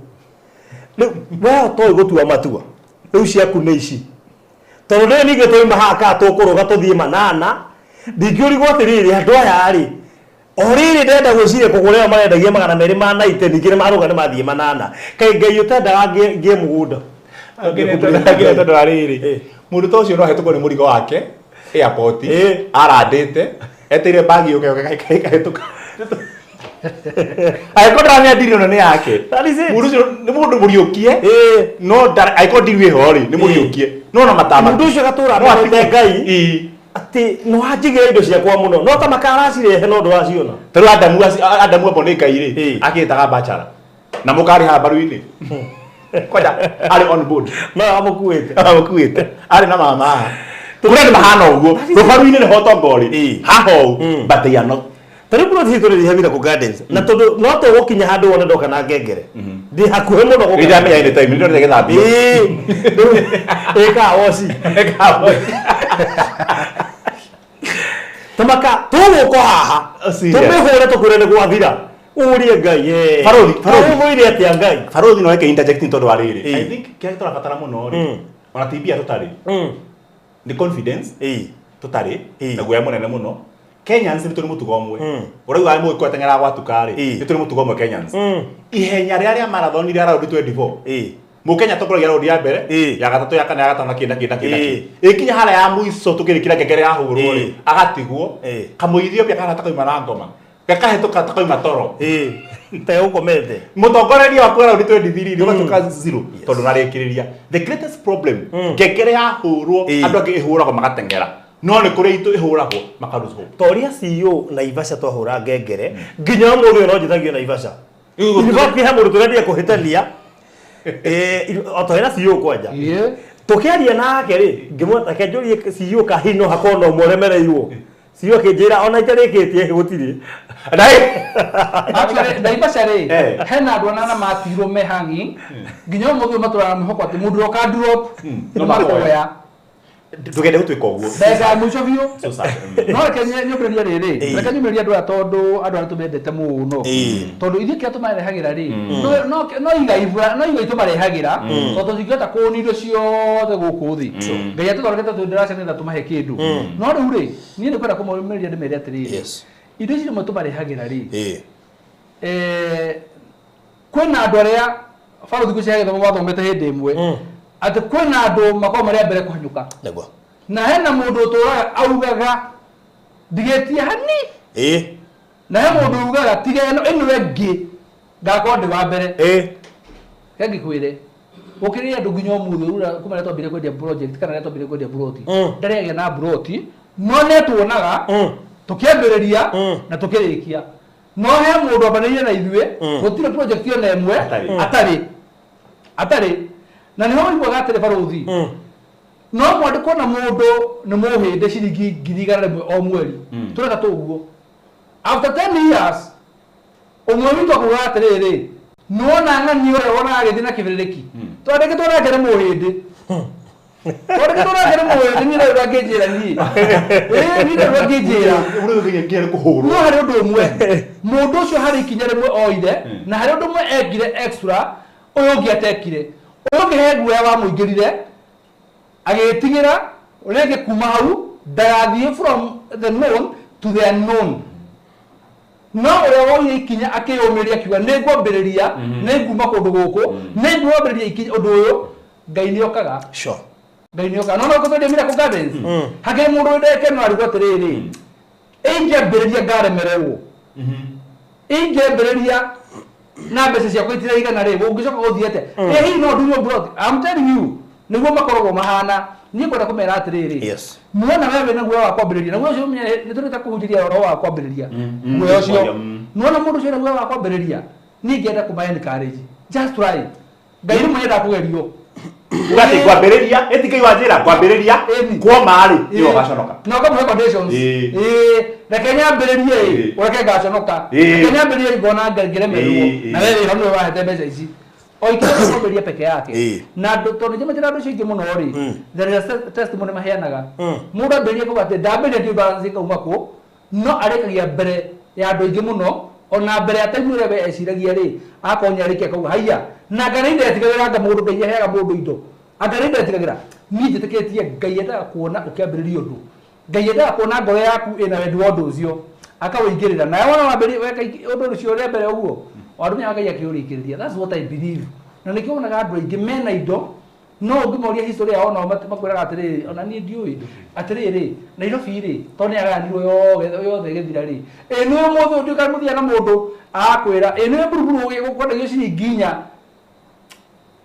we toi gutua matua riu ciaku ni ici tondu ni nige toi mahaka tukuruga tuthie manana ndingiurigwo atiriri andu aya ri oriri ndenda gwicire kugurira marendagia 290 ningire maruga ni mathie manana kai ngai utendaga ngie mugunda Ngire tondu ariri. Mundu to cio no hetũkwo nĩ mũrigo wake airport arandĩte eteire bagi yuke kahĩtũka. Aiko ndamya ndiri no nĩ yake. Mundu cio nĩ mundu mũriũkie. No aiko ndiri ho ri nĩ mũriũkie. No na matama. Mundu cio gatũra no Ngai. Ati no hajigire indo ciakwa muno. No ta makaracire he no ndũraciona. Tari Adamu hapo nĩ Ngai ri. Akĩtaga bachara. Na mũkari ha baru-inĩ. Koja ari on board. No amukuite. Ari na mama. Kũrĩa mahana ũguo. Rũbaru-inĩ nĩ hotongori. Haho but they are not. Tari bro thitu ri havira ku gardens. Na tondu no to gukinya handu wona ndoka na ngengere. Ndi hakuhe muno gukinya. Ida me ine time ndio ngethambia. Eka wosi. Tamaka tuguko haha. Tumihore tukure ni gwathira. Urie Ngai Farothi mwire atia Ngai. Farothi no eke interjecting tondu ariri. I think kia tũrabatara muno ri. Ona tibia tutari. The confidence tutari na guya munene muno. Kenyans ni turi mutugo umwe. Urauga ai muiko atengera gwatukari. Ni turi mutugo umwe Kenyans. Ihenya rĩrĩa marathon iria round 24. Mukenya tokoragia round ya mbere, ya gatatu ya kana ya gatano kinda. Ikinya hala ya muico tukirikira ngengere ya hurwo ri. Agatigwo. Kamuithio bia kana takoima na ngoma. Gakahĩtũka takoima toro. Te ukomete. Mutongoreria wa round 23 ni watuka 0 tondu narĩkĩrĩria. The greatest problem ngengere ya hurwo andu angĩ ihuragwo magatengera. No nĩ kũrĩa itu ihuragwo makaruzwo. Toria CEO Naivasha twahura ngengere nginya mũndũ no njithagio Naivasha. Igoki ha mũndũ tũrendia kũhĩtania. Otohera CEO kwanja. Tukiaria nake ri ngimweta kenjurie CEO kahino hakono mũremereirwo. CEO kĩnjĩra ona itarĩkĩtie gũtirĩ. Naivasha ri hena andũ anana matirwo me hanging nginya mũndũ matũra mĩhoko atĩ mũndũ roka drop no makoya. Tugende gũtwĩka ũguo. Ndega mũico biũ. No reke nyũmĩrĩria rĩrĩ. Reke nyũmĩrĩria andũ tondu andũ arĩa tũmendete mũno. Tondu ithuĩ kĩrĩa tũmarehagĩra rĩ. No igai tũmarehagĩra. Tondu tũtingĩhota kũũni indo ciothe gũkũ thĩ. Ngai atũthondekete tũndĩracenetha tũmahe kĩndũ. No rĩu rĩ, niĩ nĩ kwenda kũmũmĩrĩria ndĩmere atĩrĩrĩ. Indo ici imwe tũmarehagĩra rĩ. Kwĩna andũ arĩa Farothi Kucia gĩthomo wathomete hĩndĩ ĩmwe. Ati kwĩna andũ makao marĩa mbere kũhanyũka. Na hena mũndũ ũtũraga augaga ndigetie hani. Na he mũndũ ugaga tiga ĩno ĩngĩ ngakorwo ndĩ wa mbere. Ngĩkwĩre ũkĩrĩa andũ nginya ũmũthĩ ura kuma rĩa twambire kwendia project kana rĩa twambire kwendia broti. Ndarĩagia na broti no nĩtuonaga tũkĩambĩrĩria na tũkĩrĩkia. No he mũndũ ambanĩire na ithuĩ gũtirĩ project yo na ĩmwe atarĩ. Na nĩ ho igwaga atĩrĩ Farothi. No mwandĩkwo na mũndũ nĩ mũhĩndĩ ciringi 100 o mweri. Tũreka tũguo. After 10 years ũmwe witũ akuga atĩrĩrĩ nuona ng'ani ũrĩa wona agĩthiĩ na kĩbĩrĩrĩki. Twandĩke tũragere mũhĩndĩ. Twandĩke tũragere mũhĩndĩ niĩ rĩu ngĩnjĩra niĩ. Niĩ rĩu ngĩnjĩra. Ũrĩa ngĩere kũhũrwo. No harĩ ũndũ ũmwe. Mũndũ ũcio harĩ ikinya rĩmwe oire na harĩ ũndũ ũmwe ekire extra ũyũ ũngĩ atekire. Ũngĩhe guoya wa mũingĩrire agĩtigĩra rĩngĩ kuma hau ndagathiĩ from the known to the unknown. No ũrĩa woire ikinya akĩyũmĩrĩria akiuga nĩngwambĩrĩria nĩnguma kũndũ gũkũ nĩngwambĩrĩria ikinya ũndũ ũyũ Ngai nĩokaga. Ngai nĩokaga. No kũtwendia Miracle Gardens hakĩrĩ mũndũ wendeke no arigwo atĩrĩrĩ ingĩambĩrĩria ngaremererwo. Ingĩambĩrĩria na mbeca ciakwa itiraigana rĩ ũngĩcoka gũthiĩte hihi no ndunywo broti. I'm telling you nĩguo makoragwo mahana. Niĩ kwenda kũmera atĩrĩrĩ muona wewe na guoya wa kwambĩrĩria na guoya ũcio nĩ tũrĩte kũhunjĩria ũhoro wa kwambĩrĩria guoya ũcio. Muona mũndũ ũcio na guoya wa kwambĩrĩria niĩ ngĩenda kũmahe encourage just try. Ngai rĩmwe nĩenda kũgerio. Ugati kwambĩrĩria etikai wa njĩra kwambĩrĩria kuoma rĩ nĩyo gaconoka. No kamwe conditions. Reke nyambĩrĩrie ũreke ngaconoka. Reke nyambĩrĩrie ngona ngeremerwo na wewe hano wahete mbeca ici. Oikire kwambĩrĩria peke yake. Na tondu njĩmĩtĩra andũ acio ingĩ mũno rĩ there is testimony maheanaga. Mũndũ ambĩrĩrie kuuga atĩ ndambĩrĩria tu balance kauma kũ no arĩkagia mbere ya andũ aingĩ mũno ona mbere ya time ĩrĩa we eciragia rĩ akonya arĩkia kauga haiya na Ngai ndetigagĩra anga mũndũ Ngai aheaga mũndũ indo. Ngai ndetigagĩra niĩ njĩtĩkĩtie Ngai endaga kuona ũkĩambĩrĩria ũndũ. Ngai endaga kuona ngoro yaku ĩna wendi wa ũndũ ũcio akawĩingĩrĩra na wona wambĩrĩria weka ũndũ ũcio ũrĩa mbere ũguo. Warunya Ngai akĩũrĩkĩrĩria. That's what I believe. Na nĩkĩo wonaga andũ aingĩ mena indo no ngimoria history yao no makwiraga atiriri ona ni ndiui atiriri Nairobi ri to ni aganirwo yothe githira ri eno motho ndio kan muthia na mundu akwira eno buruburu gukona gio ciringinya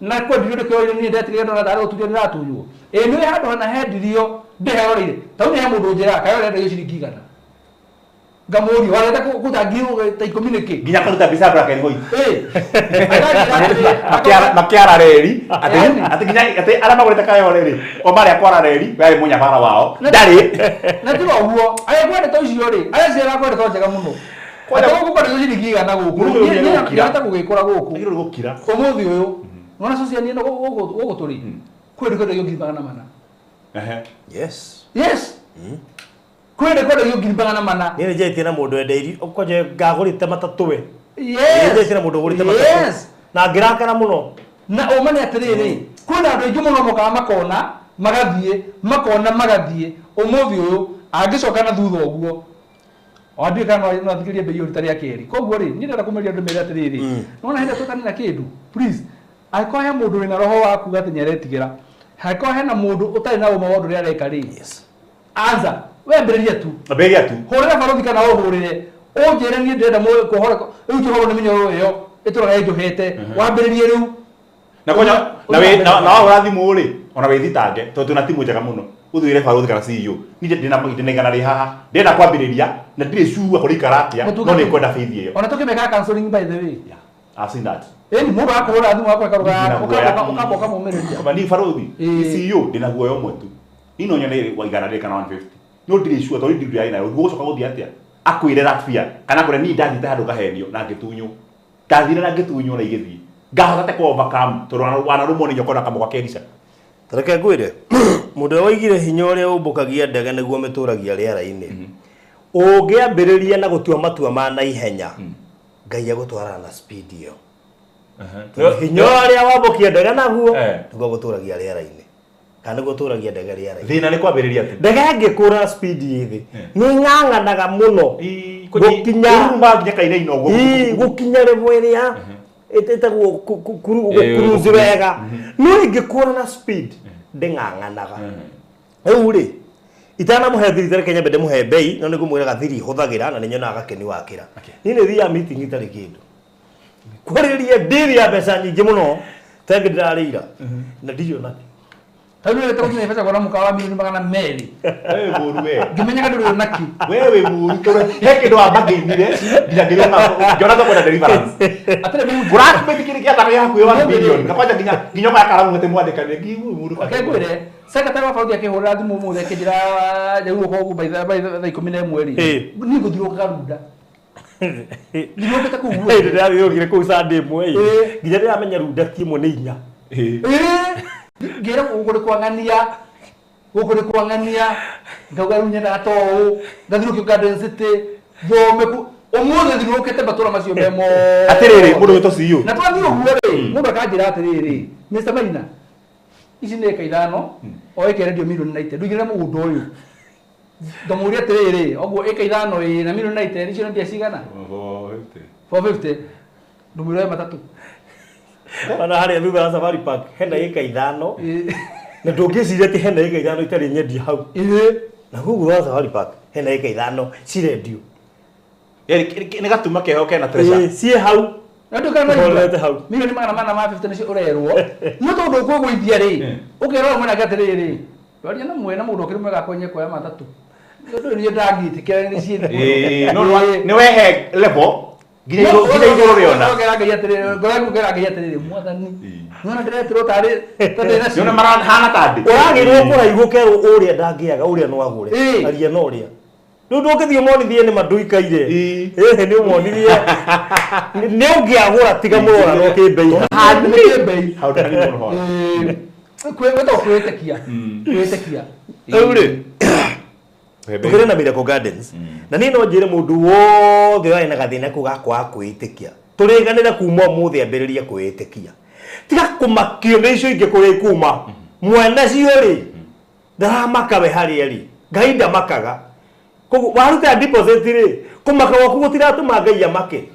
na kwa ndio kyo ni ndatigire na ndaro tudio ndatuyo eno handu hana hendirio ndeherorire tau ni mundu njira kayo renda gio ciringigana ngamuri warenda kutangirwo ta ikominike nginya kuruta bisa brake ngoi makiara reri ati nginya ati ara magurite kayo reri o mari akwara reri we munya bara wao ndari na tigo guo aya kwende to icio ri aya ciara kwende to njega muno kwenda gukora icio ciringiga na guku ni hata gugikora guku ngiro gukira umuthi uyu nona socia ni no gugu turi kwende yo gibana mana yes kwende yo gibana mana ni je tina mundu endeiri okoje ngagurite matatuwe yes je tina mundu gurite matatuwe na ngirakana muno na omane atiriri kwenda andu aingi muno moka magathie umuthi uyu angicoka na thutha uguo Wadi kana na thikiria bei yo ritari akeri koguo ri ni ndenda kumeria ndu mere atiriri nona henda tutani na kindu please aiko he mundu wina roho waku gati nyaretigira haiko he na mundu utari na uma wondu ri areka ri anza we mbereria tu horera barothi kana ohurire onjere ni ndenda mo kuhora riu tuhoro ni minyo yo ituraga njuhete wambererie riu na konya na urathimu ri ona we thitange to tuna timu njega muno uthuire barothi kana CEO ni ndina ri haha ndenda kwambiriria na ndire shuwa kuri karatia no ni kwenda faith iyo ona tukimeka counseling by the way I've seen that mundu akora thimu akora karuga ukaboka mumereria kama ni barothi CEO ndina guoyo mwe tu ino nyone wa igana ri kana 150 no ndire shuwa to ndire aina ugucoka guthia atia akwire that fear kana kure ni ndathite handu gahenio na ngitunyu ndathire na ngitunyu na igithii ngahota te ko overcome to wana rumo ni nyokona kama kwa kerisa tareke ngwire mundu waigire hinya uria umbukagia ndege niguo mituragia riera-ini ungiambiriria na gutua matua ma na ihenya ngai agutwarana na speed iyo hinya uria wambukia ndege naguo niguo guturagia riera-ini kana guturagia ndege riera-ini thina ni kwambiriria ati ndege ngikura speed ithi ni ng'ang'anaga muno gukinya nginya kaine inogo gukinya reveria etagwo kuruzi wega no ingikura na speed nding'ang'anaga riu ri itana muhe thiri Kenya bende muhe bei no nigumwira gathiri huthagira na ninyonaga gakeni wakira ni ni thia meeting itari kindu kwariria ndiri ya mbeca nyingi muno tenge ndirarira na ndiyo nati tabu ile tabu ni pesa kwa mukawa milioni magana meri wewe buru we ngimenya kandu naki wewe buru tore heke ndo abageimire nginya jona to kwenda deliverance atire mimi burak medikiri kia tabe yaku yo 1 billion kapaja nginya kwa karamu ngete mwandika ne ngi buru akegwire secretary wa faudi akihura thimu mu thekejira jaruo ko by the 11 ri ni guthiro karunda ni mo beta ku ndio yogire ku sande mwe nginya ndia amenya runda timwe ni inya ngira gukuri kwangania ngauga runya na to ngathiruke garden city thome ku omothe thirukete batura macio memo atiriri mundu wito CEO na twathi uguo ri mundu akanjira atiriri Mr. Maina ici ni kaithano o eke radio milioni 90 ndugira mugundo uyu ndamuria atiriri oguo eke ithano na milioni 90 icio ndia cigana 450 ndumuria matatu ana haria thutha wa Safari Park hena ika ithano na ndungiciria ti hena ika ithano itari nyendi hau na hugu wa Safari Park hena ika ithano cirendio ni gatuma keho kena treasure sie hau ndu kana holete hau milioni magana 50 nicio urerwo no tondu kwigwithia ri ukero mwena gatiriri waria na mwena mundu ukiri mwega kwenye kwa matatu ndu ni ndangitikia ni ciendio no ni wehe level gire igoro riona ngora ngai mwathani nona ndiretiro tari tadena yona marana hana tadi uragirwo kuraihuke uria ndangiaga uria no agure aria no uria ndu ndukithio monithie ni manduikaire ni umonithie ni ungiagura tiga murora no kibei how tani no ho kweto kwetekia uri tukire na Miracle Gardens na ni no njire mundu wothe wari na gathina ku gakwa kwitikia turiganira kuma muthe ambiriria kwitikia tiga kumakio ni icio ingi kuri kuma mwene cio ri ndaramaka we haria ri ngai ndamakaga koguo waruta deposit ri kumaka waku gutiratuma ngai amake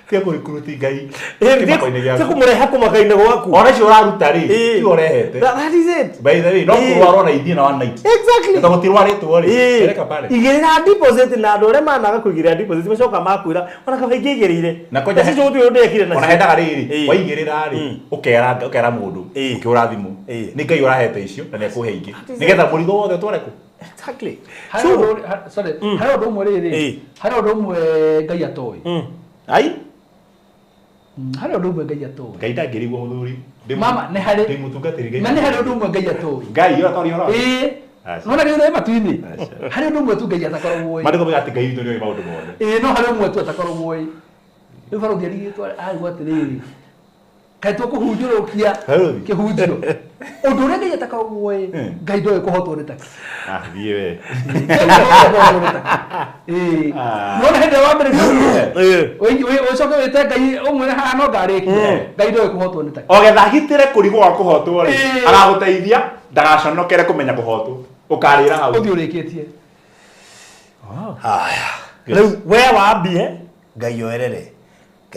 Tia kuri kuruti ngai. Tia kumureha kumakaine gwaku. Ona cio raruta ri, ti orehete. That is it. By the way, no kurwaro na idina wa night. Exactly. Ndo mutirwaritwo ri. Ereka pale. Igirira deposit na andå arĩa managa kũigĩrĩra deposit macoka makwĩra ona kaba ingĩigĩrĩire na koja cicio gũtirĩ ũndũ ekire nacio ona hendaga rĩrĩ waigĩrĩra rĩ ũkera mũndũ ũkĩũra thimũ nĩ Ngai ũrahete icio na nĩekũhe ingĩ nĩgetha mũrigo wothe ũtware kũ exactly hari ũndũ ũmwe rĩrĩ hari ũndũ ũmwe Ngai atoĩ ai hari ũndũ ũmwe Ngai atoĩ Ngai ndangĩrigwo mũthuri mama nĩ hari ndĩmũtungatĩri Ngai na nĩ hari ũndũ ũmwe Ngai atoĩ Ngai ũratori horo nona gĩthe matu-inĩ hari ũndũ ũmwe tu Ngai atakoragwo mandĩko moiga atĩ Ngai witũ nĩoĩ maũndũ mothe no hari ũmwe tu atakoragwo rĩu barũthi arigĩtwo arigwo atĩrĩrĩ kaĩ tũkũhunjũrũkia kĩhunjio ũndũ ũrĩa Ngai atakoragwo Ngai ndoĩ kũhotwo nĩ taki thiĩ we nona hĩndĩ wa mbere ũcoke wĩte Ngai ũmwĩre haha no ngarĩkia Ngai ndoĩ kũhotwo nĩ taki ogetha agitĩre kũrigwo wa kũhotwo rĩ agagũteithia ndagaconokere kũmenya kũhotwo ũkarĩra hau ũthiĩ ũrĩkĩtie haya rĩu we wambie Ngai oerere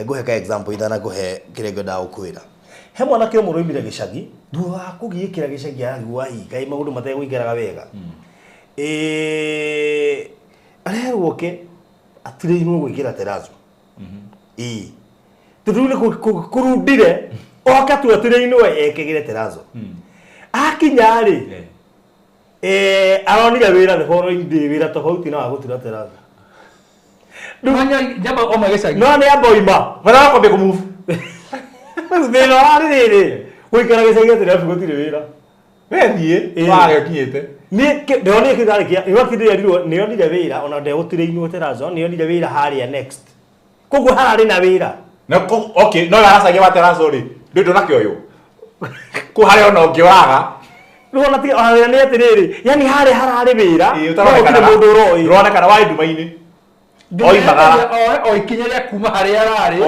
ngũhe ka example ithana kũhe kĩrĩa ngwenda gũkwĩra he mwanake ũmwe ũroimire gĩcagi thutha wa kũgiĩkĩra gĩcagi aragua Ngai maũndũ mategũikaraga wega arerwo ke atirĩirwo gwĩkĩra terazo tondũ nĩ kũrundire oka tu atirĩirwo ekĩgĩre terazo akinya rĩ aronire wĩra nĩ horo-inĩ wĩra tofauti na wa gũtira terazo Manya jamba oma gĩcagi no nĩ amboima bara kwambia kũmove thĩna wa rĩrĩ gũikara gĩcagi atĩ arabu gũtirĩ wĩra we thiĩ wage ũkinyĩte ndĩronire kĩgarĩkia nĩonire wĩra ona ndegũtirĩinwo terazo nĩonire wĩra harĩa next koguo hararĩ na wĩra okay no aracagia wa terazo rĩ ndũndũ nakĩo ũyũ kũ harĩa ona ũngĩwaga rĩu ona nĩ atĩrĩrĩ yani harĩa hararĩ wĩra ũtaronekana mũndũ ũroĩ ũronekana wa Nduma-Ini oimagara oikinya rĩa kuma harĩa ararĩ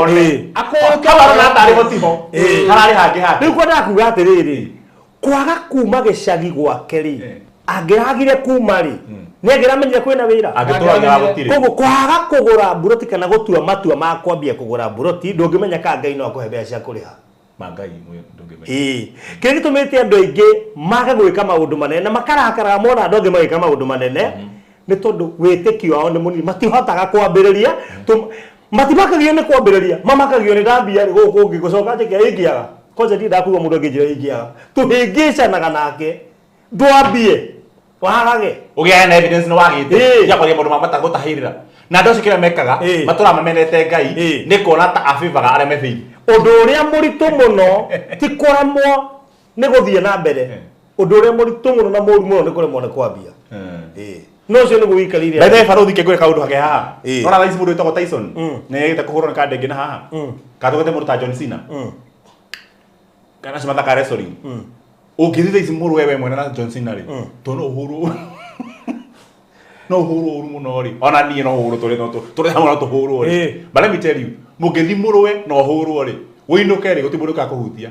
akora na tarĩ gotimo hararĩ hangĩ hangĩ rĩu kwenda kuga atĩrĩrĩ kwaga kuma gĩcagi gwake rĩ angĩragire kuma rĩ nĩangĩramenyire kwĩna wĩra angĩtũraga gũtirĩ koguo kwaga kũgũra mburoti kana gũtua matua ma kwambia kũgũra mburoti ndũngĩmenya ka Ngai no akũhe mbeca cia kũrĩha Ngai ndũngĩmenya kĩrĩa gĩtũmĩte andũ aingĩ mage gwĩka maũndũ manene na makarakaraga mona andũ angĩ magĩka maũndũ manene nĩ tondũ wĩtĩkio wao nĩ mũnini matihotaga kwambĩrĩria matimakagio nĩ kwambĩrĩria mamakagio nĩ ndambia rĩ gũkũ ũngĩ gũcoka njĩke ĩngĩaga koza ndi ndakuga mũndũ angĩnjĩra ĩngĩaga tũhĩngĩcanaga nake ndwambie wagage ũgĩaga na evidence nĩ wagĩte ya kwaria maũndũ ma matagũtahĩrĩra na andũ acio kĩrĩa mekaga matũra mamenete Ngai nĩ kuona ta abivaga arĩa methĩi ũndũ ũrĩa mũritũ mũno ti kũremwo nĩ gũthiĩ na mbere ũndũ ũrĩa mũritũ mũno na mũru mũno nĩ kũremwo nĩ kwambia no cio nĩ gũikarire baithe barũthi kĩngũre kaũndũ hake haha nona thaa ici mũndũ wĩtagwo Tyson nĩ agĩte kũhũrwo nĩ kandenge na haha katũgete mũndũ ta John Cena kana Samantha ka wrestling ũngĩthiĩ thaa ici mũrũ wewe mwena na John Cena rĩ to no ũhũrwo no ũhũrwo ũru mũno rĩ ona niĩ no ũhũrwo tũrĩ hamwe no tũhũrwo rĩ but let me tell you mũngĩthiĩ mũrũwe no ũhũrwo rĩ wĩinũke rĩ gũtirĩ mũndũ ũgakũhutia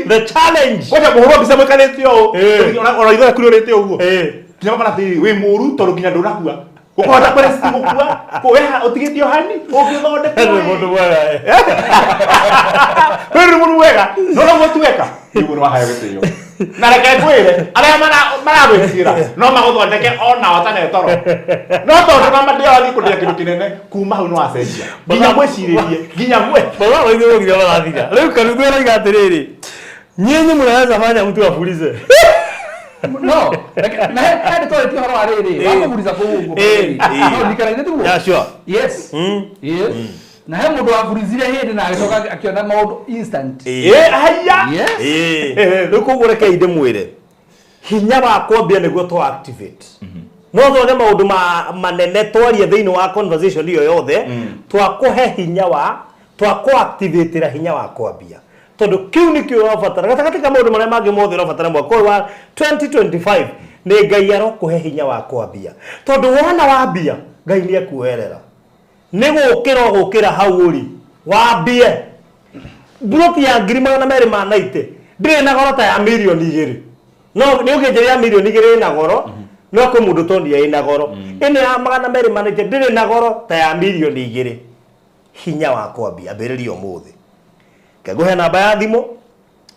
the challenge koja mũhũrwo mbica mũikarĩte ũũ ona ithuĩ kũrĩ ũrĩte ũguo kinya makana atĩrĩrĩ wĩ mũru tondũ nginya ndũnakua gũkũhota kũrĩa gũkua kũweha ũtigĩtio hani ũngĩthondeka mũndũ mwega wĩrĩ mũndũ wega no no tuweka nĩguo wahaya gĩtĩo na reke kwĩre arĩa maragwĩtigĩra no magũthondeke ona watane toro no tondũ na mathiĩ wathiĩ kũndĩa kĩndũ kĩnene kuma hau nĩ wacenjia nginya mwĩcirĩrie nginya mwe baba waigĩrwo nginya magathira rĩu kanuthu ĩroiga atĩrĩrĩ nyinyi mnaweza fanya mtu afulize no na hadi toa tu haro arere wako muliza kwa Mungu no nikaraine tu yeah sure yes yes na he mundu afulizire hindi na agicoka akiona maundu instant haya rĩu koguo reke inde mwĩre hinya wa kwambia nĩguo to activate no thone maundu manene twarie thĩinĩ wa conversation iyo yothe twakũhe hinya wa twakũactivate hinya wa kwambia tondu kiu nikio ũrabatara gatagatĩ ka maũndũ marĩa mangĩ mothe ũrabatara mwaka wa 2025 nĩ Ngai arokũhe hinya wa kwambia tondu wona wambia Ngai nĩ ekuerera nĩ gũkĩra hau ũri wambie buroti ya 290 ndĩrĩ na goro ta ya milioni 2 no nĩ ũkĩnjĩria milioni 2 na goro no ko mundu tondia ina goro ene ya magana meri manite ndire na goro ta ya milioni 2 hinya wa kwambia ambiririo muthi kaguhe namba ya thimo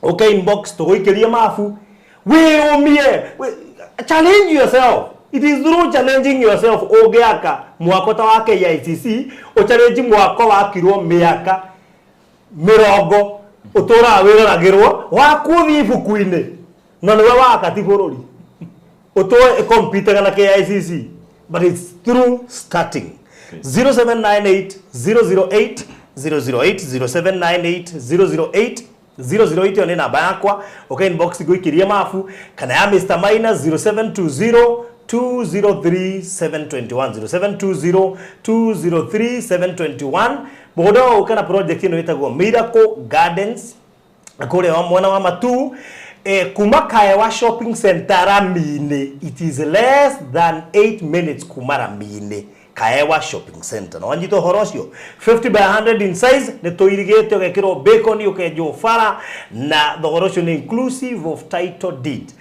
okay inbox to goikeria mafu we umie challenge yourself. It is through challenging yourself ogeaka mwakota wake ya ICC o challenge mwako wakirwo miaka mirongo utora wiragirwo wakuthi ibuku-ini no niwe wakati bururi utoe computer kana KICC but it's through starting. 0798 008 008 0798 008 yone namba yakwa okay inbox goikiria mafu kana ya Mr. Minus 0720 203 721 bodo kana project ino itagwo Miracle Gardens kule wa mwana wa matu kuma Kaewa shopping center Ramine. It is less than 8 minutes kuma Ramine Kaewa shopping center no wanjito horosio 50 by 100 in size ne to irigate okekiro bacon okejo fara na the horosio inclusive of title deed.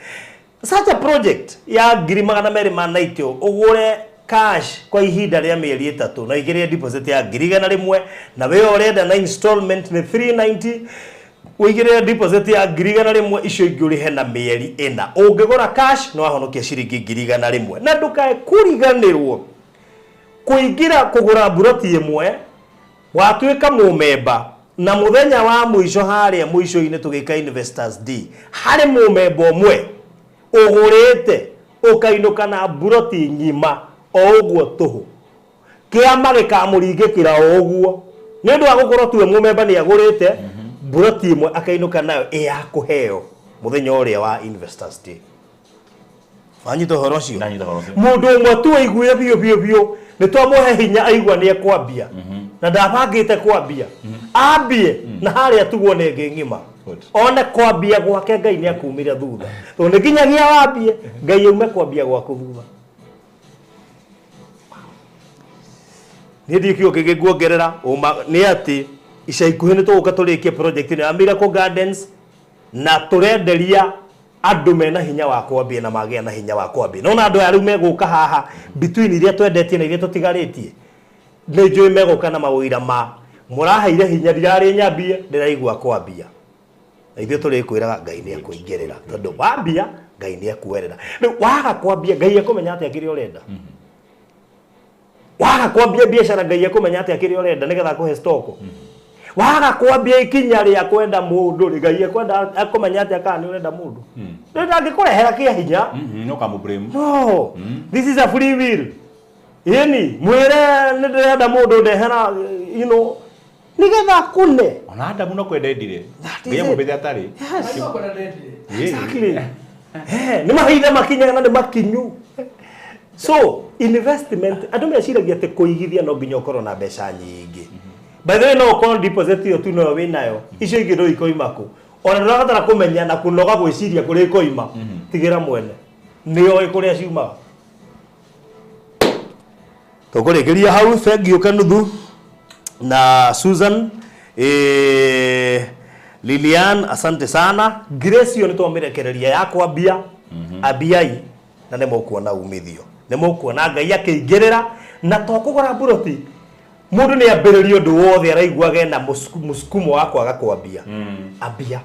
Such a project ya girimagana meri manaitio ugure cash kwa ihinda ria mieri 3 na igirie deposit ya girigana rimwe na we orenda na installment ni 390 uigire deposit ya girigana rimwe icio inguri hena mieri 4 ungigura cash no ahonokia ciringi girigana rimwe na ndukae kuriganirwo kuingira kugura buroti imwe watuika mumemba na muthenya wa muico haria muico-ini tugika investors D hari mumemba umwe ugurite ukainuka na buroti ngima oguo tuhu kiama gikamuringikira oguo ni ndu agukoro tuwe mumemba ni agurite buroti imwe akainuka nayo ya kuheo muthenya uria wa investors day fanyito horocio mundu umwe tu aiguye bio ni twamuhe hinya aigua ni ekwambia na ndabangite kwambia ambie na haria tugwo nenge ngima one kwambia gwake Ngai ni akumira thutha to ni nginyagia wambie Ngai ume kwambia gwaku thutha ni ndikio kigiguongerera ni ati ica ikuhi ni tuguka turikie project ni Miracle Gardens na turenderia andu mena hinya wa kwambia na magia na hinya wa kwambia no na andu ari meguka haha between iria twendetie na iria tutigaritie ni njui meguka na mawira ma muraheire hinya ndirari nyambie ndiraigua kwambia na ithuĩ tũrĩkwĩraga Ngai nĩ ekũingĩrĩra tondũ wambia Ngai nĩ ekuerera waga kwambia Ngai ekũmenya atĩa kĩrĩa ũrenda waga kwambia biacara Ngai ekũmenya atĩa kĩrĩa ũrenda nĩgetha akũhe stock waga kwambia ikinya rĩa kwenda mũndũ Ngai ekũmenya atĩa kana nĩ ũrenda mũndũ ndangĩkũrehera kĩa hinya no kamu blame no this is a free will yani mwĩre nĩ ndĩrenda mũndũ ndehera you know nigetha kune ona Adamu no kwendendire ngiye mubithe atari exactly ni mahinda makinya na ni makinyu so investment andu meciragia ati kuigithia no nginya ukorwo na mbeca nyingi by the way no ukorwo deposit yo tu no winayo icio ingi ndo ikoimako ona ndurabatara kumenya na kunoga gwiciria kuri ikoima tigira mwene nio ikuria ciuma tukurikiria hau thengio kanuthu na Susan Lilian asante sana Grace yo nitwamirekereria ya kwambia abiai na nemo kuona umithio nemo kuona Ngai akĩingĩrĩra na tokugora buroti mundu ni ambĩrĩrio ndu wothe araiguaga na musukumo wa kwaga kwambia abia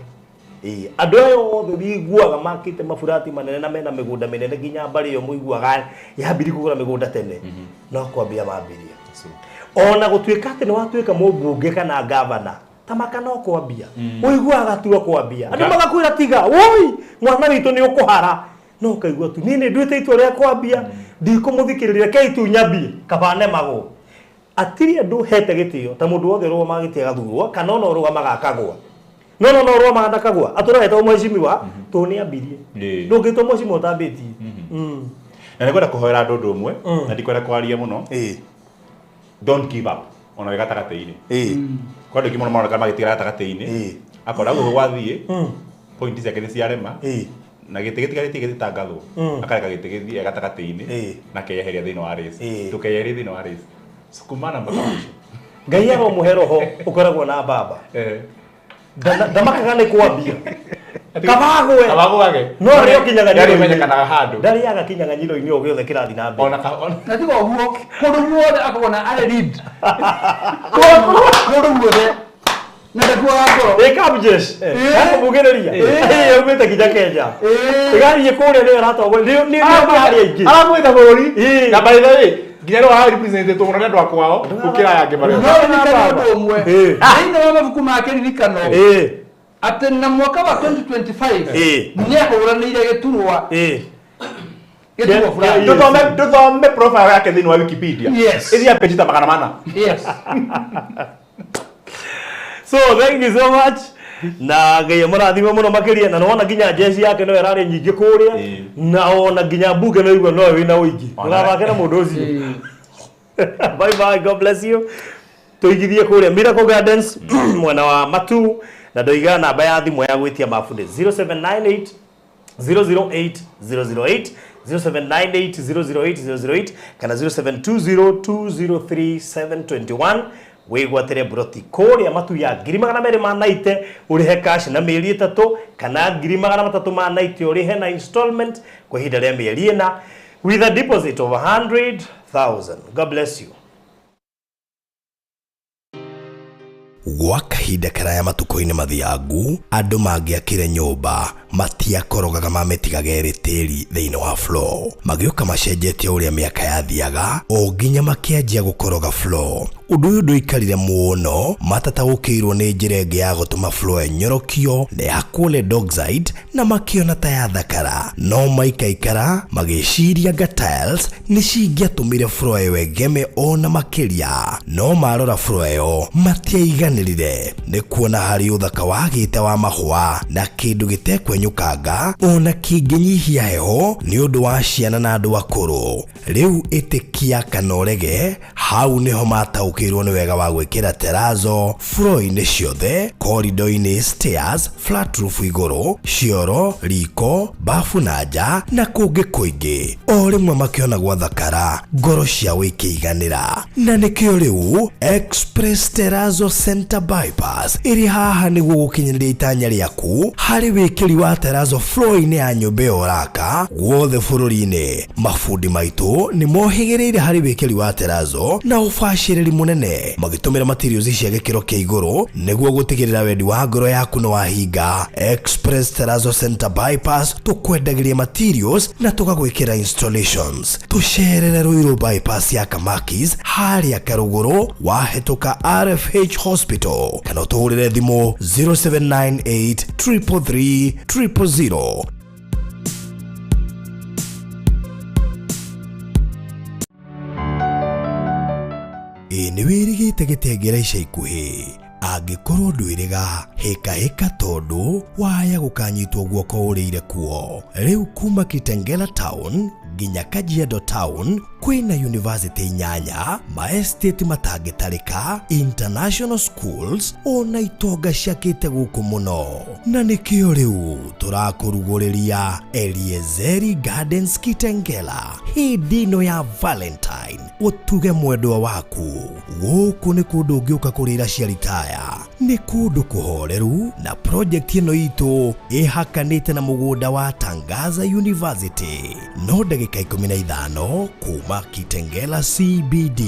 andu ayo othe biguaga makite maburati manene na mena migunda minene nginya mbari yo muiguaga yambiri kugura migunda tene no kwambia mambiria ona gutuika ati ni watuika mubunge kana governor tamaka no kwambia uiguaga tu kwambia andu magakwira tiga woi mwana witu ni ukuhara no kaigua tu nini ndwite itu ria kwambia ndikumuthikiriria keitu nyambie kabane mago atiri andu hete gitio ta mundu wothe ro magitia gathurwo kana no ro magakagwa no ro magakagwa atura hete mheshimiwa to ni ambirie ndungito mheshimiwa tambiti na nikwenda kuhoera andu ndu umwe na ndikwenda kwaria muno don't give up ona gatagate-ini kwa ndu kimono maraka magitira gatagate-ini akora guo gwathie point ciake ni ciarema na gitigarite gitangathwo akareka gitigithie gatagate-ini na keyeheria thini wa race tukeyeheria thini wa race sukumana mpaka mwisho Ngai yao muhero ho ukoragwo na baba ndamakaga ni kwambia Kabagwe. Kabagwe. No rio kinyaga ndari menyekanaga handu. Ndari yaga kinyaga nyiro-ini o giothe kirathi na mbere. Na tiga uguo kundu guothe akona ale lead. Kundu guothe na ndakuwa ngoro. Cabbages. Mugereria. Umite kinya Kenya. Igari kuria ni rato ni ari aingi. Aramwita bururi. Na by the way, nginya wa represent to ngona ndwa kwao ukira yake bare. No ni kana umwe. Aina wa mabuku make ririkano. Ati na mwaka wa 2025 niakuranire giturwa tuthome profile yake thini wa Wikipedia. Yes. Iria page ta magana mana. Yes. So thank you so much. Na ngai murathime muno makiria na nona nginya jeshi yake no erari nyingi kuria na ona nginya mbuge no igwa no wina uingi urabake na mundu ucio. Bye bye, God bless you. Tuigithie kuria Miracle Gardens mwana wa Matu na ndoiga namba ya thimu ya gwitia mabundi 0798 008 008 0798 008 008 kana 0720 203 721 wigwatere broti kuria Matu ya 200 ma naite urihe cash na mieri 3 kana 300 ma naite urihe na installment kwa ihinda ria mieri ina with a deposit of 100,000. God bless you. Gwa kahinda karaya matuko-ini mathiangu andu mangiakire nyumba matiakorogaga mametigaga tĩri thĩinĩ wa floor magĩũka macenjetie ũrĩa mĩaka yathiaga o nginya makĩanjia gũkoroga floor. Ũndũ ũyũ ndũikarire mũno matataũkĩirwo nĩ njĩra ĩngĩ ya gũtũma floor enyorokio na yakũle dockside na makĩona ta yathakara no maikaikara magĩciria nga tiles nĩ cingĩatũmire floor ĩyo ĩgeme ona makĩria no marora floor ĩyo matiaiganĩrire nĩ kuona harĩ ũthaka wagĩte wa mahũa na kĩndũ gĩtekwenyũkanga ona kĩngĩnyihia heho nĩ ũndũ wa ciana na andũ akũrũ. Rĩu ĩtĩkia kana ũrege hau nĩho mataũkĩirwo nĩ wega wa gwĩkĩra terazo floor-inĩ ciothe, corridor-inĩ, stairs, flat roof igũrũ, cioro, riko, bafu na nja na kũngĩ kũingĩ. O rĩmwe makĩona gwathakara ngoro ciao ikĩiganĩra na nĩkĩo rĩu Express Terazo Center Bypass ĩrĩ haha nĩguo gũkinyĩria itanya rĩaku harĩ wĩkĩri wa terazo floor-inĩ ya nyũmba ĩyo ũraka guothe bũrũri-inĩ. Mabundi maitũ nĩ mohĩgĩrĩire harĩ wĩkĩri wa terazo na ũbacĩrĩri mũnene magĩtũmĩra materials cia gĩkĩro kĩa igũrũ nĩguo gũtigĩrĩra wendi wa ngoro yaku nĩ wahinga. Express Terazo Center Bypass tũkwendagĩria materials na tũgagwĩkĩra installations. Tũcerere Ruiru bypass ya Kamakis harĩa Karũgũrũ wahĩtũka RFH Hospital kana ũtũhũrĩre thimũ 0798 333 000. Nĩ wĩrĩgĩte gĩtengera ica ikuhĩ angĩkorwo ndwĩrĩga hĩka tondũ waya gũkanyitwo guoko ũrĩire kuo. Rĩu kuma Kitengela Town nginya Kajiado Town kwĩna university 8 maestate matangĩtarĩka, international schools ona itonga ciakĩte gũkũ mũno. Na nĩkĩo rĩu tũrakũrugũrĩria Eliezeri Gardens Kitengela hĩndĩ ĩno ya Valentine. Ũtuge mwendwa waku gũkũ nĩ kũndũ ũngĩũka kũrĩra ciaritaya, nĩ kũndũ kũhoreru na project ĩno itũ ĩhakanĩte na mũgũnda wa Tangaza University no ndagĩka 15 kuma Kitengela CBD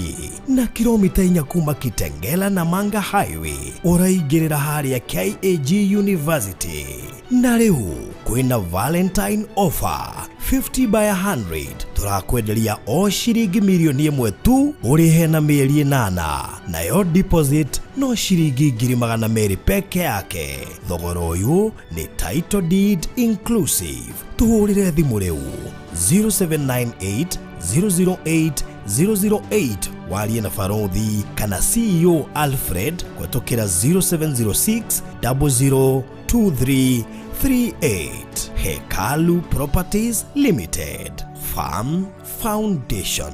na kilomita 4 kuma Kitengela na Manga Highway ũraingĩrĩra harĩa KAG University. Na rĩu kwĩna Valentine offer 50 by 100 turakwenderia o ciringi milioni 1 tu ũrĩhe na mĩeri 8 nayo deposit no ciringi 200 peke yake. Thogora ũyũ nĩ title deed inclusive. Tuhũrĩre thimũ rĩu 0798 008 008 warie na Farothi kana CEO Alfred kwetũkĩra 0706 002338. Hekalu Properties Limited Farm Foundation.